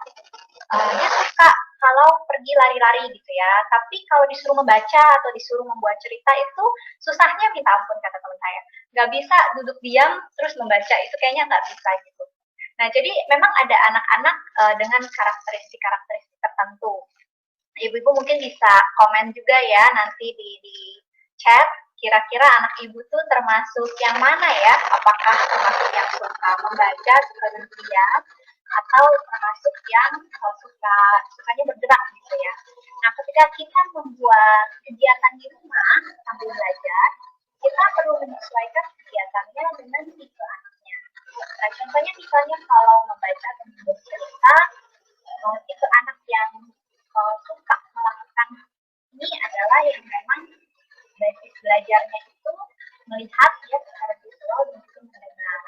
dia suka kalau pergi lari-lari gitu ya, tapi kalau disuruh membaca atau disuruh membuat cerita itu susahnya minta ampun, kata teman saya. Nggak bisa duduk diam terus membaca, itu kayaknya nggak bisa gitu. Nah, jadi memang ada anak-anak dengan karakteristik tertentu. Ibu-ibu mungkin bisa komen juga ya nanti di chat, kira-kira anak ibu tuh termasuk yang mana ya? Apakah termasuk yang suka membaca, suka diam, atau termasuk yang sukanya bergerak gitu ya. Nah, ketika kita membuat kegiatan di rumah sambil belajar, kita perlu menyesuaikan kegiatannya dengan tipe anaknya. Nah, contohnya misalnya kalau membaca atau membuat cerita, tipe anak yang suka melakukan ini adalah yang memang basis belajarnya itu melihat ya secara visual dan juga mendengar.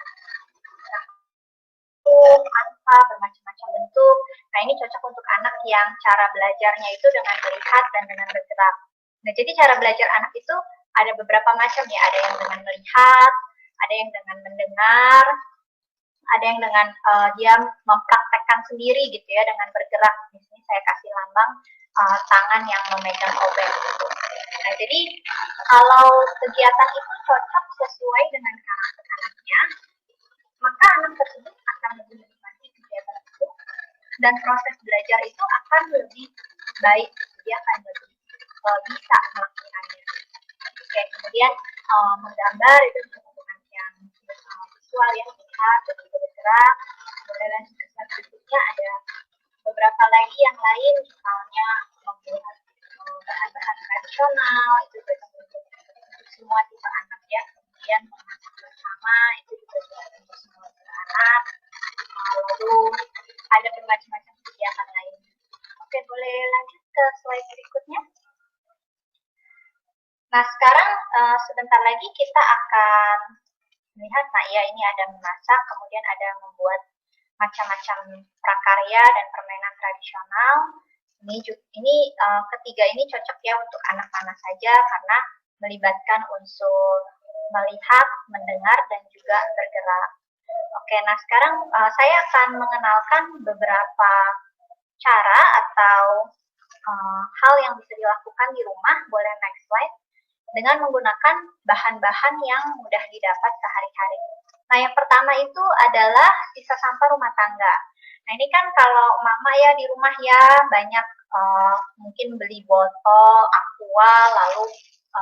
Angka, bermacam-macam bentuk. Nah, ini cocok untuk anak yang cara belajarnya itu dengan melihat dan dengan bergerak. Nah, jadi cara belajar anak itu ada beberapa macam ya. Ada yang dengan melihat, ada yang dengan mendengar, ada yang dengan dia mempraktekkan sendiri gitu ya, dengan bergerak. Misalnya saya kasih lambang tangan yang memegang obeng gitu. Nah, jadi kalau kegiatan itu cocok sesuai dengan karakter anaknya, maka anak tersebut akan lebih menikmati kegiatan itu, dan proses belajar itu akan lebih baik, dia akan lebih bisa melakukannya. Oke, kemudian menggambar itu dengan yang visual ya, melihat dan juga bergerak. Kemudian lanjut ke slide berikutnya ada beberapa lagi yang lain, misalnya membuat bahan-bahan tradisional itu juga untuk semua tipe anak ya. Kemudian memasak bersama itu juga untuk semua tipe anak. Lalu ada bermacam-macam kegiatan lain. Oke, boleh lanjut ke slide berikutnya. Nah, sekarang sebentar lagi kita akan melihat, nah ya ini ada memasak, kemudian ada membuat macam-macam prakarya dan permainan tradisional. Ini ketiga ini cocok ya untuk anak-anak saja karena melibatkan unsur melihat, mendengar, dan juga bergerak. Oke, nah sekarang saya akan mengenalkan beberapa cara atau hal yang bisa dilakukan di rumah. Boleh next slide. Dengan menggunakan bahan-bahan yang mudah didapat sehari-hari. Nah, yang pertama itu adalah sisa sampah rumah tangga. Nah, ini kan kalau mama ya di rumah ya banyak mungkin beli botol aqua, lalu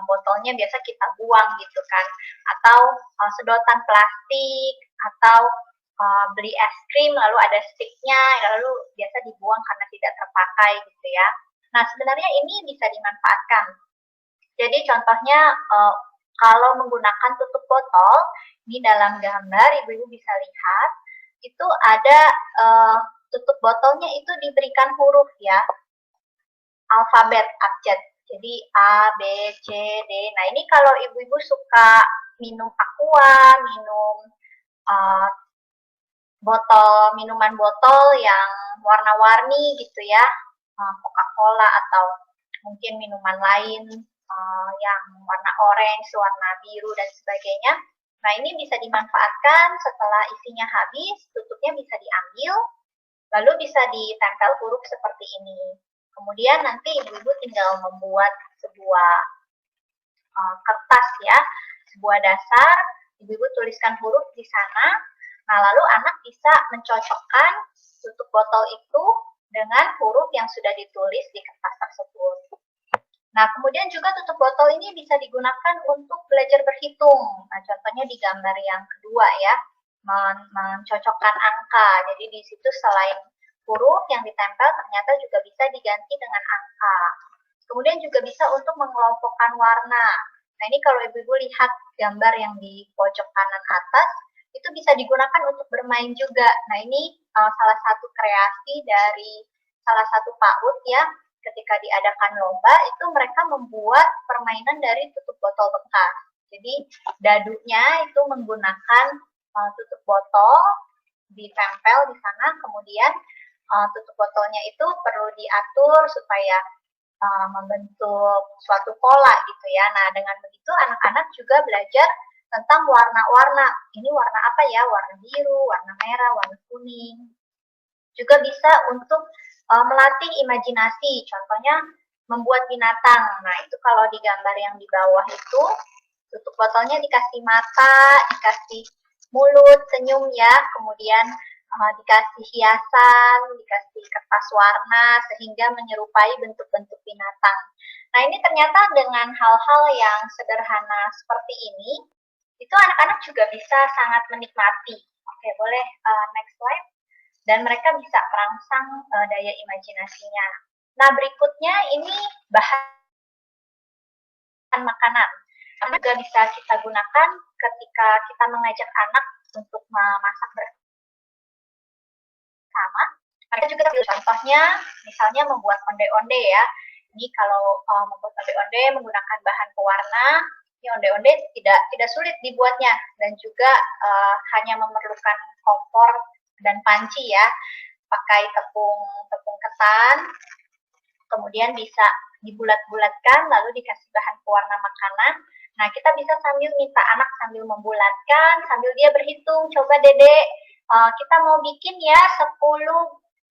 botolnya biasa kita buang gitu kan. Atau sedotan plastik, atau beli es krim lalu ada sticknya, lalu biasa dibuang karena tidak terpakai gitu ya. Nah, sebenarnya ini bisa dimanfaatkan. Jadi contohnya kalau menggunakan tutup botol, ini dalam gambar ibu-ibu bisa lihat, itu ada tutup botolnya itu diberikan huruf ya, alfabet abjad. Jadi A, B, C, D. Nah ini kalau ibu-ibu suka minum aqua, minum minuman botol yang warna-warni gitu ya, Coca-Cola atau mungkin minuman lain yang warna orange, warna biru, dan sebagainya. Nah, ini bisa dimanfaatkan setelah isinya habis, tutupnya bisa diambil, lalu bisa ditempel huruf seperti ini. Kemudian nanti ibu-ibu tinggal membuat sebuah kertas ya, sebuah dasar, ibu-ibu tuliskan huruf di sana. Nah, lalu anak bisa mencocokkan tutup botol itu dengan huruf yang sudah ditulis di kertas tersebut. Nah, kemudian juga tutup botol ini bisa digunakan untuk belajar berhitung. Nah, contohnya di gambar yang kedua ya, mencocokkan angka. Jadi di situ selain huruf yang ditempel, ternyata juga bisa diganti dengan angka. Kemudian juga bisa untuk mengelompokkan warna. Nah, ini kalau ibu-ibu lihat gambar yang di pojok kanan atas, itu bisa digunakan untuk bermain juga. Nah, ini salah satu kreasi dari salah satu PAUD ya, ketika diadakan lomba, itu mereka membuat permainan dari tutup botol bekas. Jadi, dadunya itu menggunakan tutup botol, ditempel di sana, kemudian tutup botolnya itu perlu diatur supaya membentuk suatu pola gitu ya. Nah, dengan begitu anak-anak juga belajar tentang warna-warna. Ini warna apa ya? Warna biru, warna merah, warna kuning. Juga bisa untuk melatih imajinasi, contohnya membuat binatang. Nah, itu kalau di gambar yang di bawah itu, tutup botolnya dikasih mata, dikasih mulut, senyum ya, kemudian dikasih hiasan, dikasih kertas warna, sehingga menyerupai bentuk-bentuk binatang. Nah, ini ternyata dengan hal-hal yang sederhana seperti ini, itu anak-anak juga bisa sangat menikmati. Oke, boleh next slide. Dan mereka bisa merangsang daya imajinasinya. Nah, berikutnya ini bahan makanan. Karena juga bisa kita gunakan ketika kita mengajak anak untuk memasak bersama. Mereka juga contohnya, misalnya membuat onde-onde ya. Ini kalau membuat onde-onde menggunakan bahan pewarna, ini onde-onde tidak sulit dibuatnya dan juga hanya memerlukan kompor dan panci ya, pakai tepung ketan, kemudian bisa dibulat-bulatkan, lalu dikasih bahan pewarna makanan. Nah, kita bisa sambil minta anak sambil membulatkan, sambil dia berhitung, coba Dedek, kita mau bikin ya 10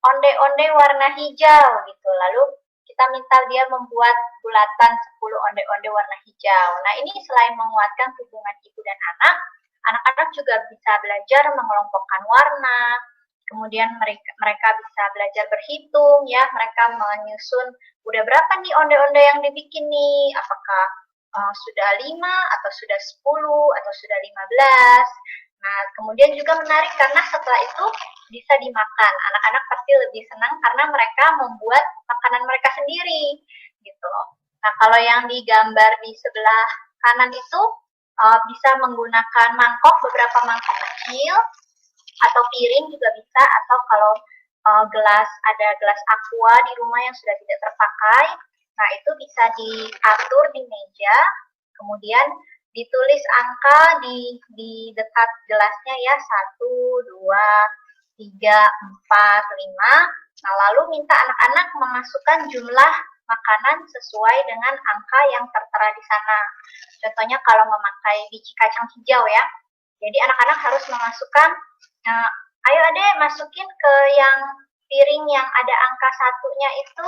onde-onde warna hijau gitu, lalu kita minta dia membuat bulatan 10 onde-onde warna hijau. Nah, ini selain menguatkan hubungan ibu dan anak, anak-anak juga bisa belajar mengelompokkan warna, kemudian mereka bisa belajar berhitung ya, mereka menyusun udah berapa nih onde-onde yang dibikin nih, apakah sudah 5 atau sudah 10 atau sudah 15. Nah, kemudian juga menarik karena setelah itu bisa dimakan. Anak-anak pasti lebih senang karena mereka membuat makanan mereka sendiri, gitu loh. Nah, kalau yang digambar di sebelah kanan itu bisa menggunakan mangkok, beberapa mangkok kecil, atau piring juga bisa, atau kalau ada gelas aqua di rumah yang sudah tidak terpakai, nah itu bisa diatur di meja, kemudian ditulis angka di dekat gelasnya ya, 1, 2, 3, 4, 5. Nah, lalu minta anak-anak memasukkan jumlah makanan sesuai dengan angka yang tertera di sana. Contohnya kalau memakai biji kacang hijau ya, jadi anak-anak harus memasukkan, ayo adek masukin ke yang piring yang ada angka 1-nya itu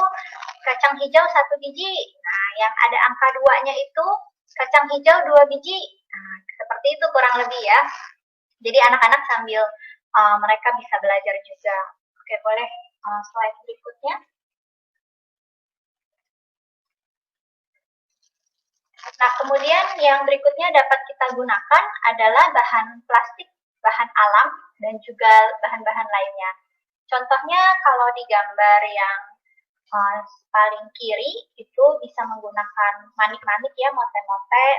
kacang hijau 1 biji. Nah, yang ada angka 2-nya itu kacang hijau 2 biji. Nah, seperti itu kurang lebih ya. Jadi anak-anak sambil mereka bisa belajar juga. Oke, boleh slide berikutnya. Nah, kemudian yang berikutnya dapat kita gunakan adalah bahan plastik, bahan alam, dan juga bahan-bahan lainnya. Contohnya kalau di gambar yang paling kiri itu bisa menggunakan manik-manik ya, mote-mote.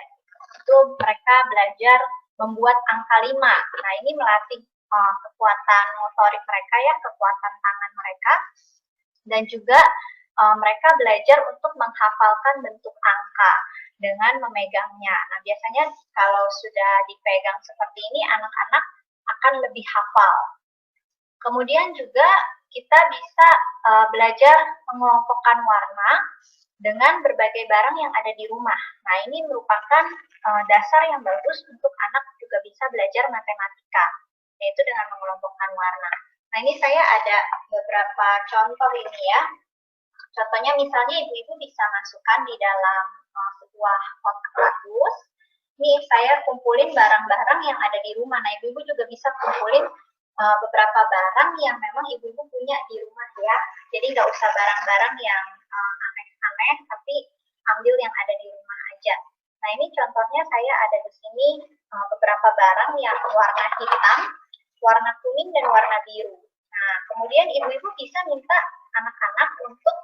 Itu mereka belajar membuat angka 5. Nah, ini melatih kekuatan motorik mereka ya, kekuatan tangan mereka. Dan juga mereka belajar untuk menghafalkan bentuk angka dengan memegangnya. Nah, biasanya kalau sudah dipegang seperti ini, anak-anak akan lebih hafal. Kemudian juga kita bisa belajar mengelompokkan warna dengan berbagai barang yang ada di rumah. Nah, ini merupakan dasar yang bagus untuk anak juga bisa belajar matematika, yaitu dengan mengelompokkan warna. Nah, ini saya ada beberapa contoh ini ya. Contohnya misalnya ibu-ibu bisa masukkan di dalam sebuah kotak kardus. Nih, saya kumpulin barang-barang yang ada di rumah. Nah, ibu-ibu juga bisa kumpulin beberapa barang yang memang ibu-ibu punya di rumah ya. Jadi nggak usah barang-barang yang aneh-aneh, tapi ambil yang ada di rumah aja. Nah, ini contohnya saya ada di sini beberapa barang yang warna hitam, warna kuning, dan warna biru. Nah, kemudian ibu-ibu bisa minta anak-anak untuk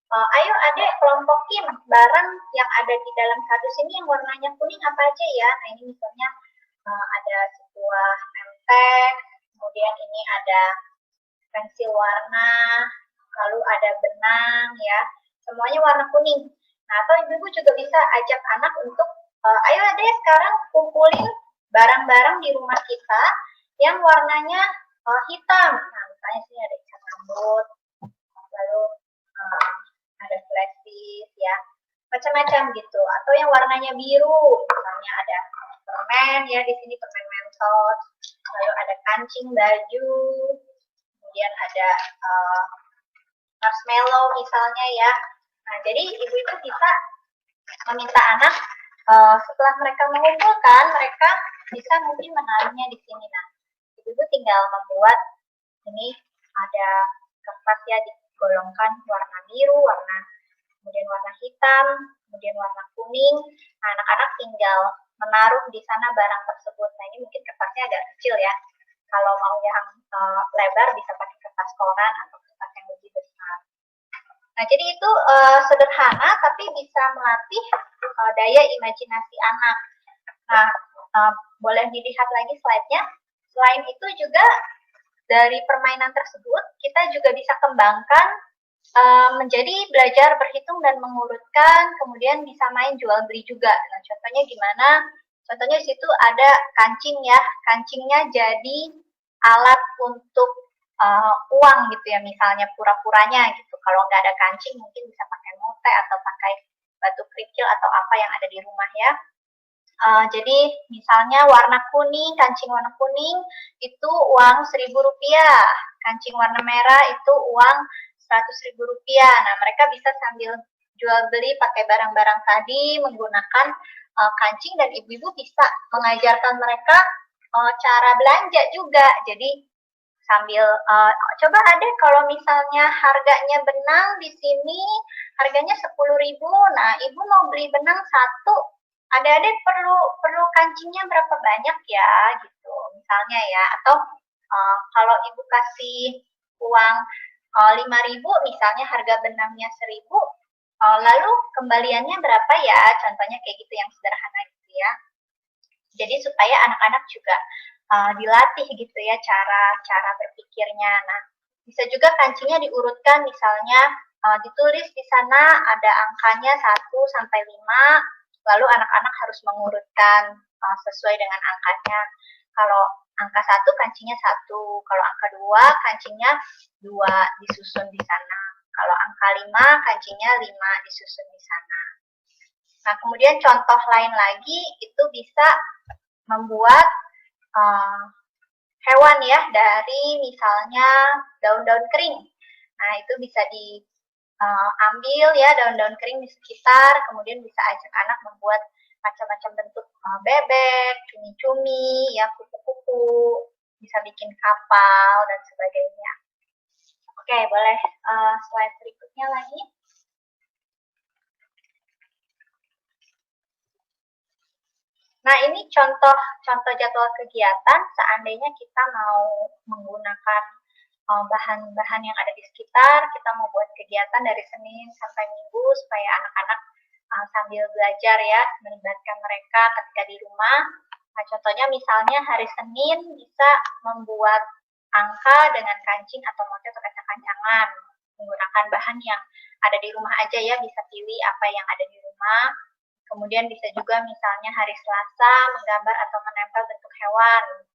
ayo adek kelompokin barang yang ada di dalam kardus ini yang warnanya kuning apa aja ya. Nah, ini misalnya ada sebuah nemtek, kemudian ini ada pensil warna, lalu ada benang ya, semuanya warna kuning. Nah, atau ibu-ibu juga bisa ajak anak untuk ayo adek sekarang kumpulin barang-barang di rumah kita yang warnanya hitam. Nah, misalnya sini ada ikat rambut, lalu ada flashdisk ya, macam-macam gitu. Atau yang warnanya biru, misalnya ada permen ya, di sini permen Mentos, lalu ada kancing baju, kemudian ada marshmallow misalnya ya. Nah, jadi ibu-ibu bisa meminta anak setelah mereka mengumpulkan, mereka bisa mungkin menaruhnya di sini. Nah, ibu-ibu tinggal membuat ini ada kertas ya, digolongkan warna biru, kemudian warna hitam, kemudian warna kuning. Nah, anak-anak tinggal menaruh di sana barang tersebut. Nah, ini mungkin kertasnya agak kecil ya. Kalau mau yang lebar bisa pakai kertas koran atau kertas yang lebih besar. Nah, jadi itu sederhana tapi bisa melatih daya imajinasi anak. Nah, boleh dilihat lagi slide-nya. Selain itu juga dari permainan tersebut, kita juga bisa kembangkan menjadi belajar berhitung dan mengurutkan, kemudian bisa main jual beli juga. Nah, contohnya gimana? Contohnya di situ ada kancing ya, kancingnya jadi alat untuk uang gitu ya, misalnya pura-puranya gitu. Kalau nggak ada kancing mungkin bisa pakai mote atau pakai batu kerikil atau apa yang ada di rumah ya. Jadi misalnya warna kuning, kancing warna kuning itu uang Rp1.000, kancing warna merah itu uang Rp100.000. Nah, mereka bisa sambil jual beli pakai barang-barang tadi menggunakan kancing, dan ibu-ibu bisa mengajarkan mereka cara belanja juga. Jadi sambil coba adek kalau misalnya harganya benang di sini harganya 10.000. Nah, ibu mau beli benang 1 adik-adik perlu kancingnya berapa banyak ya gitu misalnya ya, atau kalau ibu kasih uang 5.000 misalnya harga benangnya 1.000, lalu kembaliannya berapa ya, contohnya kayak gitu yang sederhana gitu ya. Jadi supaya anak-anak juga dilatih gitu ya cara berpikirnya. Nah, bisa juga kancingnya diurutkan misalnya ditulis di sana ada angkanya 1 sampai 5, lalu anak-anak harus mengurutkan sesuai dengan angkanya. Kalau angka 1 kancingnya 1, kalau angka 2 kancingnya 2 disusun di sana. Kalau angka 5 kancingnya 5 disusun di sana. Nah, kemudian contoh lain lagi itu bisa membuat hewan ya dari misalnya daun-daun kering. Nah, itu bisa diambil ya daun-daun kering di sekitar, kemudian bisa ajak anak membuat macam-macam bentuk bebek, cumi-cumi, ya kupu-kupu, bisa bikin kapal dan sebagainya. Oke, boleh slide berikutnya lagi. Nah, ini contoh jadwal kegiatan seandainya kita mau menggunakan bahan-bahan yang ada di sekitar, kita mau buat kegiatan dari Senin sampai Minggu supaya anak-anak sambil belajar ya, melibatkan mereka ketika di rumah. Nah, contohnya misalnya hari Senin bisa membuat angka dengan kancing atau motif atau kacang-kacangan, menggunakan bahan yang ada di rumah aja ya, bisa pilih apa yang ada di rumah. Kemudian bisa juga misalnya hari Selasa menggambar atau menempel bentuk hewan.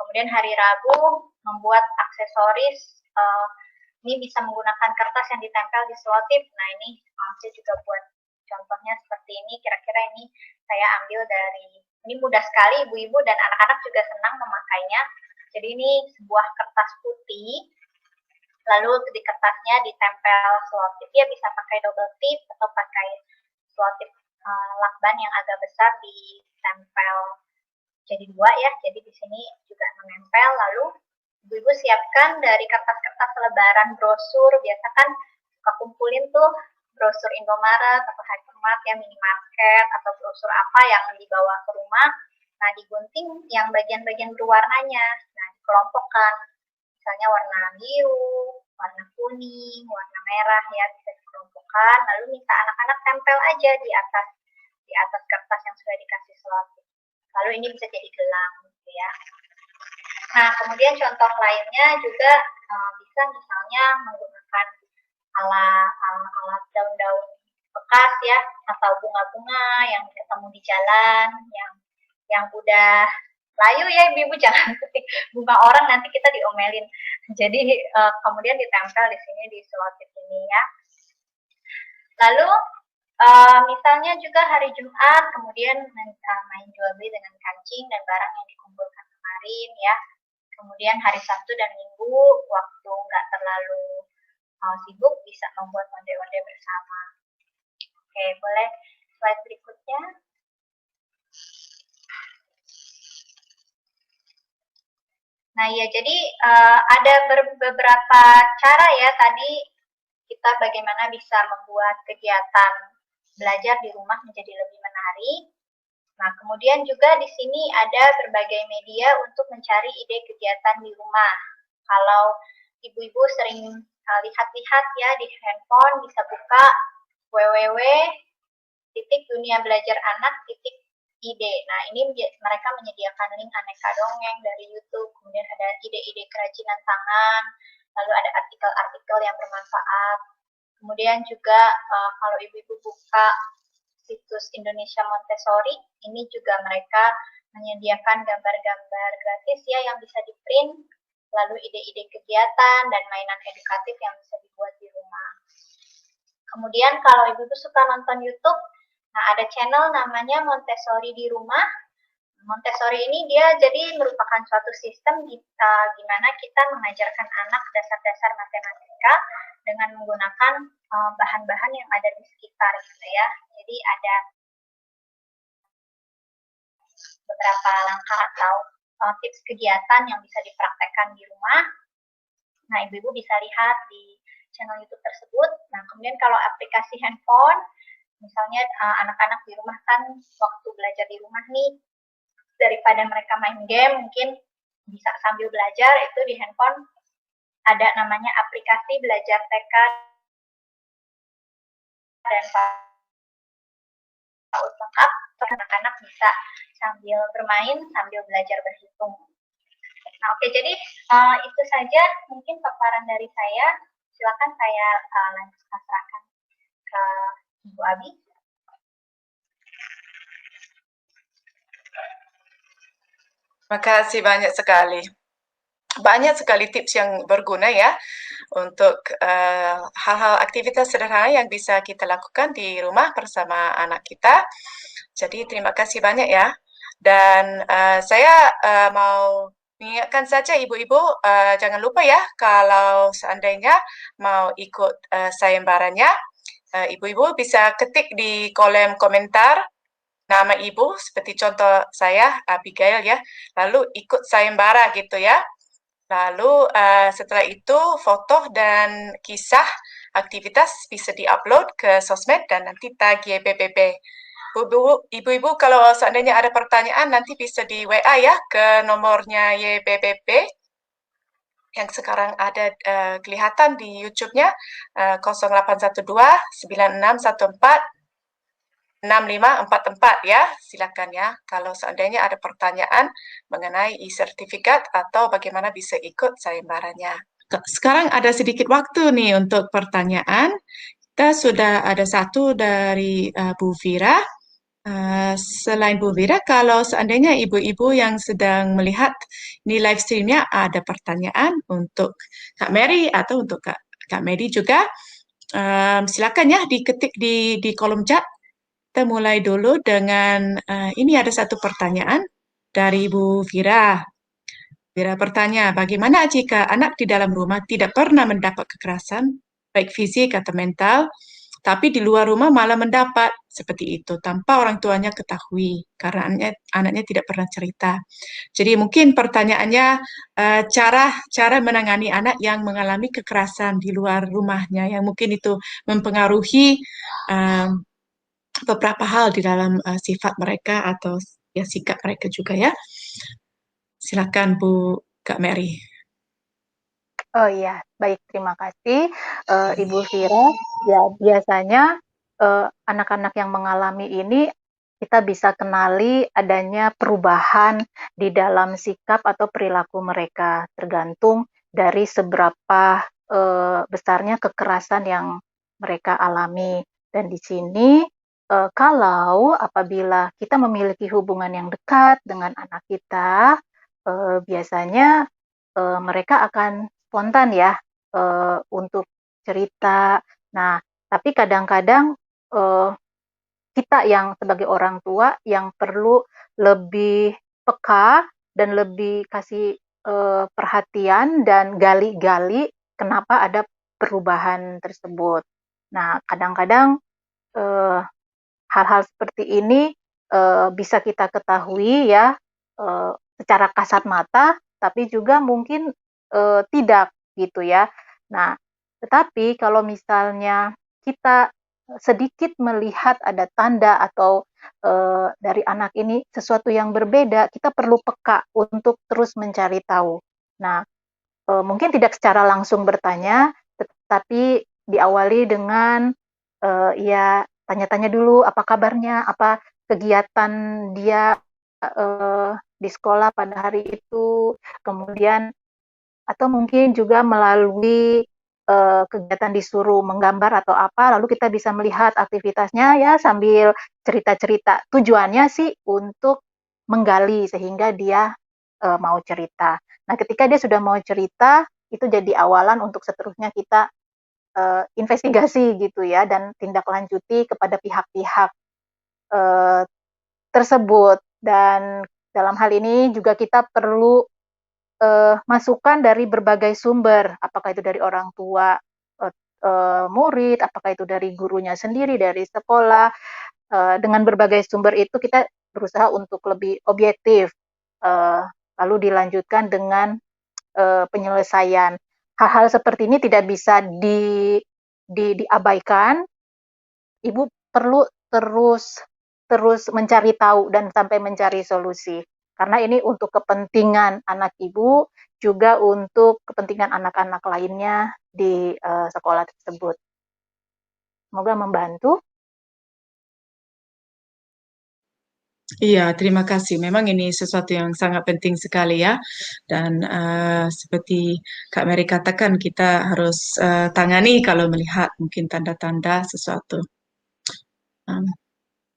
Kemudian hari Rabu membuat aksesoris, ini bisa menggunakan kertas yang ditempel di selotip. Nah, ini saya juga buat contohnya seperti ini, kira-kira ini saya ambil dari, ini mudah sekali ibu-ibu dan anak-anak juga senang memakainya. Jadi ini sebuah kertas putih, lalu di kertasnya ditempel selotip, ya bisa pakai double tip atau pakai selotip lakban yang agak besar ditempel jadi 2 ya, jadi di sini juga menempel. Lalu ibu-ibu siapkan dari kertas-kertas lebaran brosur, biasa kan suka kumpulin tuh brosur Indomaret atau Hypermart ya, minimarket atau brosur apa yang dibawa ke rumah. Nah, digunting yang bagian-bagian berwarnanya, nah dikelompokkan, misalnya warna biru, warna kuning, warna merah ya, bisa dikelompokkan, lalu minta anak-anak tempel aja di atas kertas yang sudah dikasih selotip. Lalu ini bisa jadi gelang gitu ya. Nah, kemudian contoh lainnya juga bisa misalnya menggunakan alat daun-daun bekas ya, atau bunga-bunga yang ketemu di jalan, yang udah layu ya ibu-ibu, jangan ketik bunga orang nanti kita diomelin. Jadi kemudian ditempel di sini di selotip ini ya. Lalu misalnya juga hari Jumat kemudian main jual beli dengan kancing dan barang yang dikumpulkan kemarin ya. Kemudian hari Sabtu dan Minggu waktu nggak terlalu sibuk bisa membuat onde-onde bersama. Oke, boleh slide berikutnya. Nah ya, jadi ada beberapa cara ya tadi kita bagaimana bisa membuat kegiatan belajar di rumah menjadi lebih menarik. Nah, kemudian juga di sini ada berbagai media untuk mencari ide kegiatan di rumah. Kalau ibu-ibu sering lihat-lihat ya di handphone, bisa buka www.duniabelajaranak.id. Nah, ini mereka menyediakan link aneka dongeng dari YouTube, kemudian ada ide-ide kerajinan tangan, lalu ada artikel-artikel yang bermanfaat. Kemudian juga kalau ibu-ibu buka situs Indonesia Montessori, ini juga mereka menyediakan gambar-gambar gratis ya yang bisa di-print, lalu ide-ide kegiatan dan mainan edukatif yang bisa dibuat di rumah. Kemudian kalau ibu-ibu suka nonton YouTube, nah ada channel namanya Montessori di Rumah. Montessori ini dia jadi merupakan suatu sistem gimana kita mengajarkan anak dasar-dasar matematika dengan menggunakan bahan-bahan yang ada di sekitar gitu ya. Jadi ada beberapa langkah atau tips kegiatan yang bisa dipraktekkan di rumah. Nah, ibu-ibu bisa lihat di channel YouTube tersebut. Nah, kemudian kalau aplikasi handphone, Misalnya anak-anak di rumah kan waktu belajar di rumah nih, daripada mereka main game mungkin bisa sambil belajar, itu di handphone ada namanya aplikasi belajar TK dan PAUD lengkap, anak-anak bisa sambil bermain sambil belajar berhitung. Nah, oke, jadi itu saja mungkin paparan dari saya. Silakan saya lanjutkan, serahkan ke Ibu Abi. Terima kasih banyak sekali. Banyak sekali tips yang berguna ya untuk hal-hal aktivitas sederhana yang bisa kita lakukan di rumah bersama anak kita. Jadi terima kasih banyak ya. Dan saya mau mengingatkan saja ibu-ibu, jangan lupa ya kalau seandainya mau ikut sayembaranya, ibu-ibu bisa ketik di kolom komentar nama ibu, seperti contoh saya, Abigail ya, lalu ikut sayembara gitu ya. Lalu setelah itu foto dan kisah aktivitas bisa diupload ke sosmed dan nanti tag YPPB. Ibu-ibu kalau seandainya ada pertanyaan nanti bisa di WA ya ke nomornya YPPB yang sekarang ada kelihatan di YouTube-nya 0812 9614 6544 ya. Silakan ya kalau seandainya ada pertanyaan mengenai e-sertifikat atau bagaimana bisa ikut sayembaranya. Sekarang ada sedikit waktu nih untuk pertanyaan. Kita sudah ada satu dari Bu Vira. Selain Bu Vira, kalau seandainya ibu-ibu yang sedang melihat ini live streamnya ada pertanyaan untuk Kak Mary atau untuk Kak Medi juga, silakan ya diketik di kolom chat. Kita mulai dulu dengan ini ada satu pertanyaan dari Bu Vira. Vira bertanya, bagaimana jika anak di dalam rumah tidak pernah mendapat kekerasan, baik fisik atau mental, tapi di luar rumah malah mendapat seperti itu tanpa orang tuanya ketahui karena anaknya tidak pernah cerita. Jadi mungkin pertanyaannya cara menangani anak yang mengalami kekerasan di luar rumahnya yang mungkin itu mempengaruhi beberapa hal di dalam sifat mereka atau ya sikap mereka juga ya. Silakan Bu Kak Mary. Oh iya, baik, terima kasih Ibu Vira. Ya, biasanya anak-anak yang mengalami ini kita bisa kenali adanya perubahan di dalam sikap atau perilaku mereka, tergantung dari seberapa besarnya kekerasan yang mereka alami. Dan di sini kalau apabila kita memiliki hubungan yang dekat dengan anak kita, biasanya mereka akan spontan ya untuk cerita. Nah, tapi kadang-kadang kita yang sebagai orang tua yang perlu lebih peka dan lebih kasih perhatian dan gali-gali kenapa ada perubahan tersebut. Nah, kadang-kadang hal-hal seperti ini bisa kita ketahui ya secara kasat mata, tapi juga mungkin tidak gitu ya. Nah, tetapi kalau misalnya kita sedikit melihat ada tanda atau dari anak ini sesuatu yang berbeda, kita perlu peka untuk terus mencari tahu. Nah, mungkin tidak secara langsung bertanya, tetapi diawali dengan ya tanya-tanya dulu apa kabarnya, apa kegiatan dia di sekolah pada hari itu, kemudian atau mungkin juga melalui kegiatan disuruh menggambar atau apa, lalu kita bisa melihat aktivitasnya ya sambil cerita-cerita. Tujuannya sih untuk menggali sehingga dia mau cerita. Nah, ketika dia sudah mau cerita, itu jadi awalan untuk seterusnya kita investigasi gitu ya dan tindak lanjuti kepada pihak-pihak tersebut. Dan dalam hal ini juga kita perlu masukan dari berbagai sumber, apakah itu dari orang tua murid, apakah itu dari gurunya sendiri, dari sekolah. Dengan berbagai sumber itu kita berusaha untuk lebih objektif, lalu dilanjutkan dengan penyelesaian. Hal-hal seperti ini tidak bisa diabaikan. Ibu perlu terus mencari tahu dan sampai mencari solusi. Karena ini untuk kepentingan anak ibu, juga untuk kepentingan anak-anak lainnya di sekolah tersebut. Semoga membantu. Iya, terima kasih. Memang ini sesuatu yang sangat penting sekali ya. Dan seperti Kak Mary katakan, kita harus tangani kalau melihat mungkin tanda-tanda sesuatu.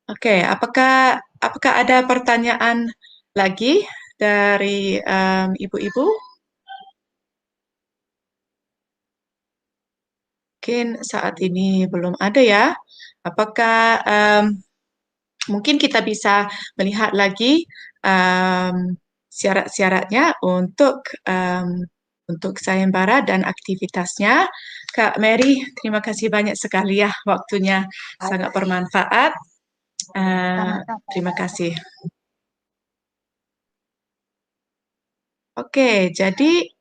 Oke, apakah ada pertanyaan lagi dari ibu-ibu? Mungkin saat ini belum ada ya. Apakah mungkin kita bisa melihat lagi syarat-syaratnya untuk sayembara dan aktivitasnya. Kak Mary, terima kasih banyak sekali ya waktunya sangat bermanfaat. Terima kasih. Oke, jadi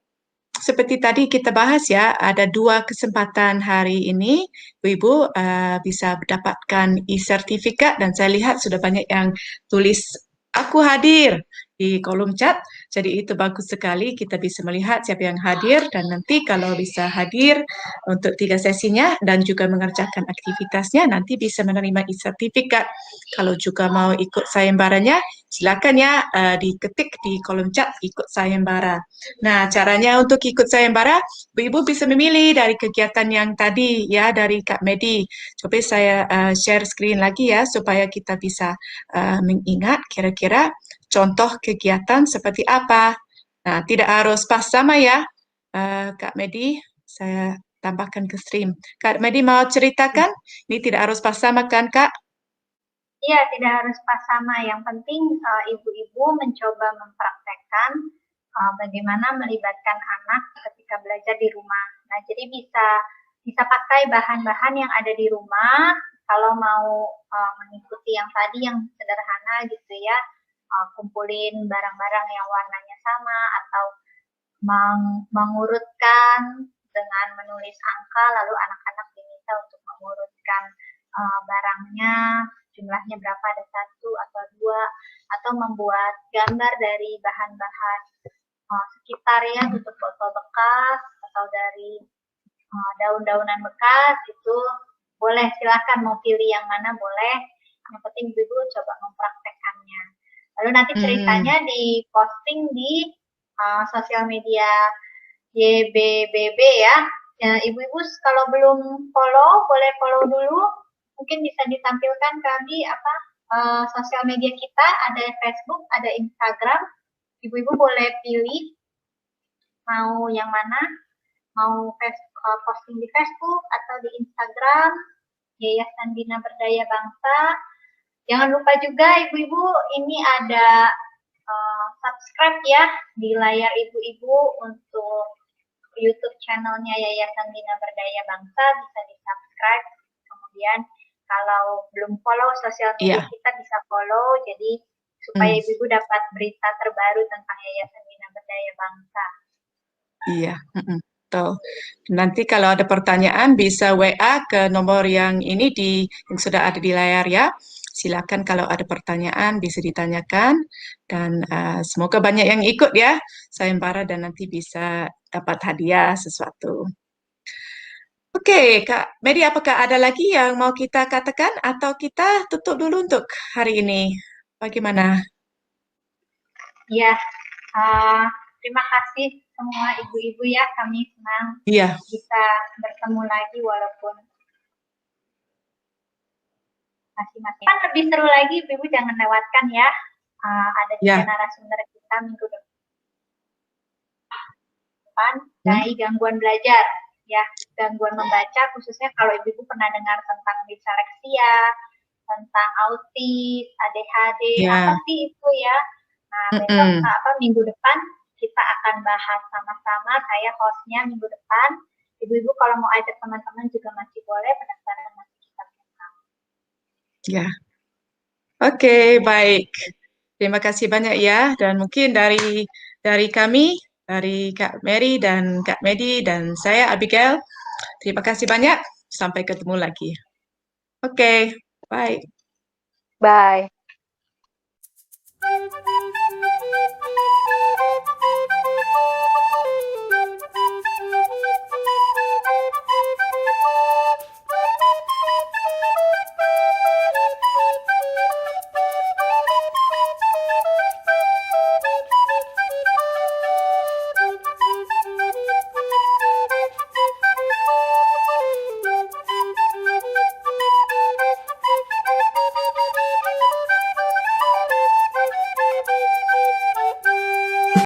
seperti tadi kita bahas ya, ada 2 kesempatan hari ini, Ibu bisa mendapatkan e-sertifikat dan saya lihat sudah banyak yang tulis aku hadir di kolom chat. Jadi itu bagus sekali, kita bisa melihat siapa yang hadir dan nanti kalau bisa hadir untuk 3 sesinya dan juga mengerjakan aktivitasnya, nanti bisa menerima e-sertifikat. Kalau juga mau ikut sayembaranya, silakan ya diketik di kolom chat ikut sayembara. Nah, caranya untuk ikut sayembara, Ibu bisa memilih dari kegiatan yang tadi ya dari Kak Medi. Coba saya share screen lagi ya supaya kita bisa mengingat kira-kira contoh kegiatan seperti apa. Nah, tidak harus pas sama ya, Kak Medi. Saya tambahkan ke stream. Kak Medi mau ceritakan? Ini tidak harus pas sama kan, Kak? Iya, tidak harus pas sama. Yang penting ibu-ibu mencoba mempraktekkan bagaimana melibatkan anak ketika belajar di rumah. Nah, jadi bisa pakai bahan-bahan yang ada di rumah. Kalau mau mengikuti yang tadi yang sederhana gitu ya, kumpulin barang-barang yang warnanya sama atau mengurutkan dengan menulis angka, lalu anak-anak diminta untuk mengurutkan barangnya, jumlahnya berapa, ada 1 atau 2, atau membuat gambar dari bahan-bahan sekitar ya, tutup botol bekas atau dari daun-daunan bekas, itu boleh, silahkan mau pilih yang mana boleh, yang penting ibu coba mempraktekannya. Lalu nanti ceritanya diposting di sosial media YBBB ya. Ibu-ibu kalau belum follow, boleh follow dulu. Mungkin bisa ditampilkan kami sosial media kita, ada Facebook, ada Instagram. Ibu-ibu boleh pilih mau yang mana, mau posting di Facebook atau di Instagram, Yayasan Bina Berdaya Bangsa. Jangan lupa juga ibu-ibu ini ada subscribe ya di layar ibu-ibu untuk YouTube channelnya Yayasan Bina Berdaya Bangsa, bisa di-subscribe. Kemudian kalau belum follow sosial media kita bisa follow, jadi supaya ibu-ibu dapat berita terbaru tentang Yayasan Bina Berdaya Bangsa. Iya, betul. Nanti kalau ada pertanyaan bisa WA ke nomor yang ini yang sudah ada di layar ya. Silakan kalau ada pertanyaan bisa ditanyakan dan semoga banyak yang ikut ya sayembara dan nanti bisa dapat hadiah sesuatu. Oke, Kak Medi, apakah ada lagi yang mau kita katakan atau kita tutup dulu untuk hari ini? Bagaimana? Ya, terima kasih semua ibu-ibu ya, kami senang bisa bertemu lagi walaupun masing-masing. Kan lebih seru lagi, ibu-ibu jangan lewatkan ya. Ada 3 narasumber kita minggu depan dari gangguan belajar, ya, gangguan membaca, khususnya kalau ibu-ibu pernah dengar tentang disleksia, tentang autis, ADHD, apa sih itu ya? Nah, besok minggu depan kita akan bahas sama-sama. Saya hostnya minggu depan. Ibu-ibu kalau mau ajak teman-teman juga masih boleh, pendaftaran masih kita buka. Ya, oke, baik. Terima kasih banyak ya. Dan mungkin dari kami, dari Kak Mary dan Kak Medi dan saya Abigail, terima kasih banyak. Sampai ketemu lagi. Oke. Bye. Bye.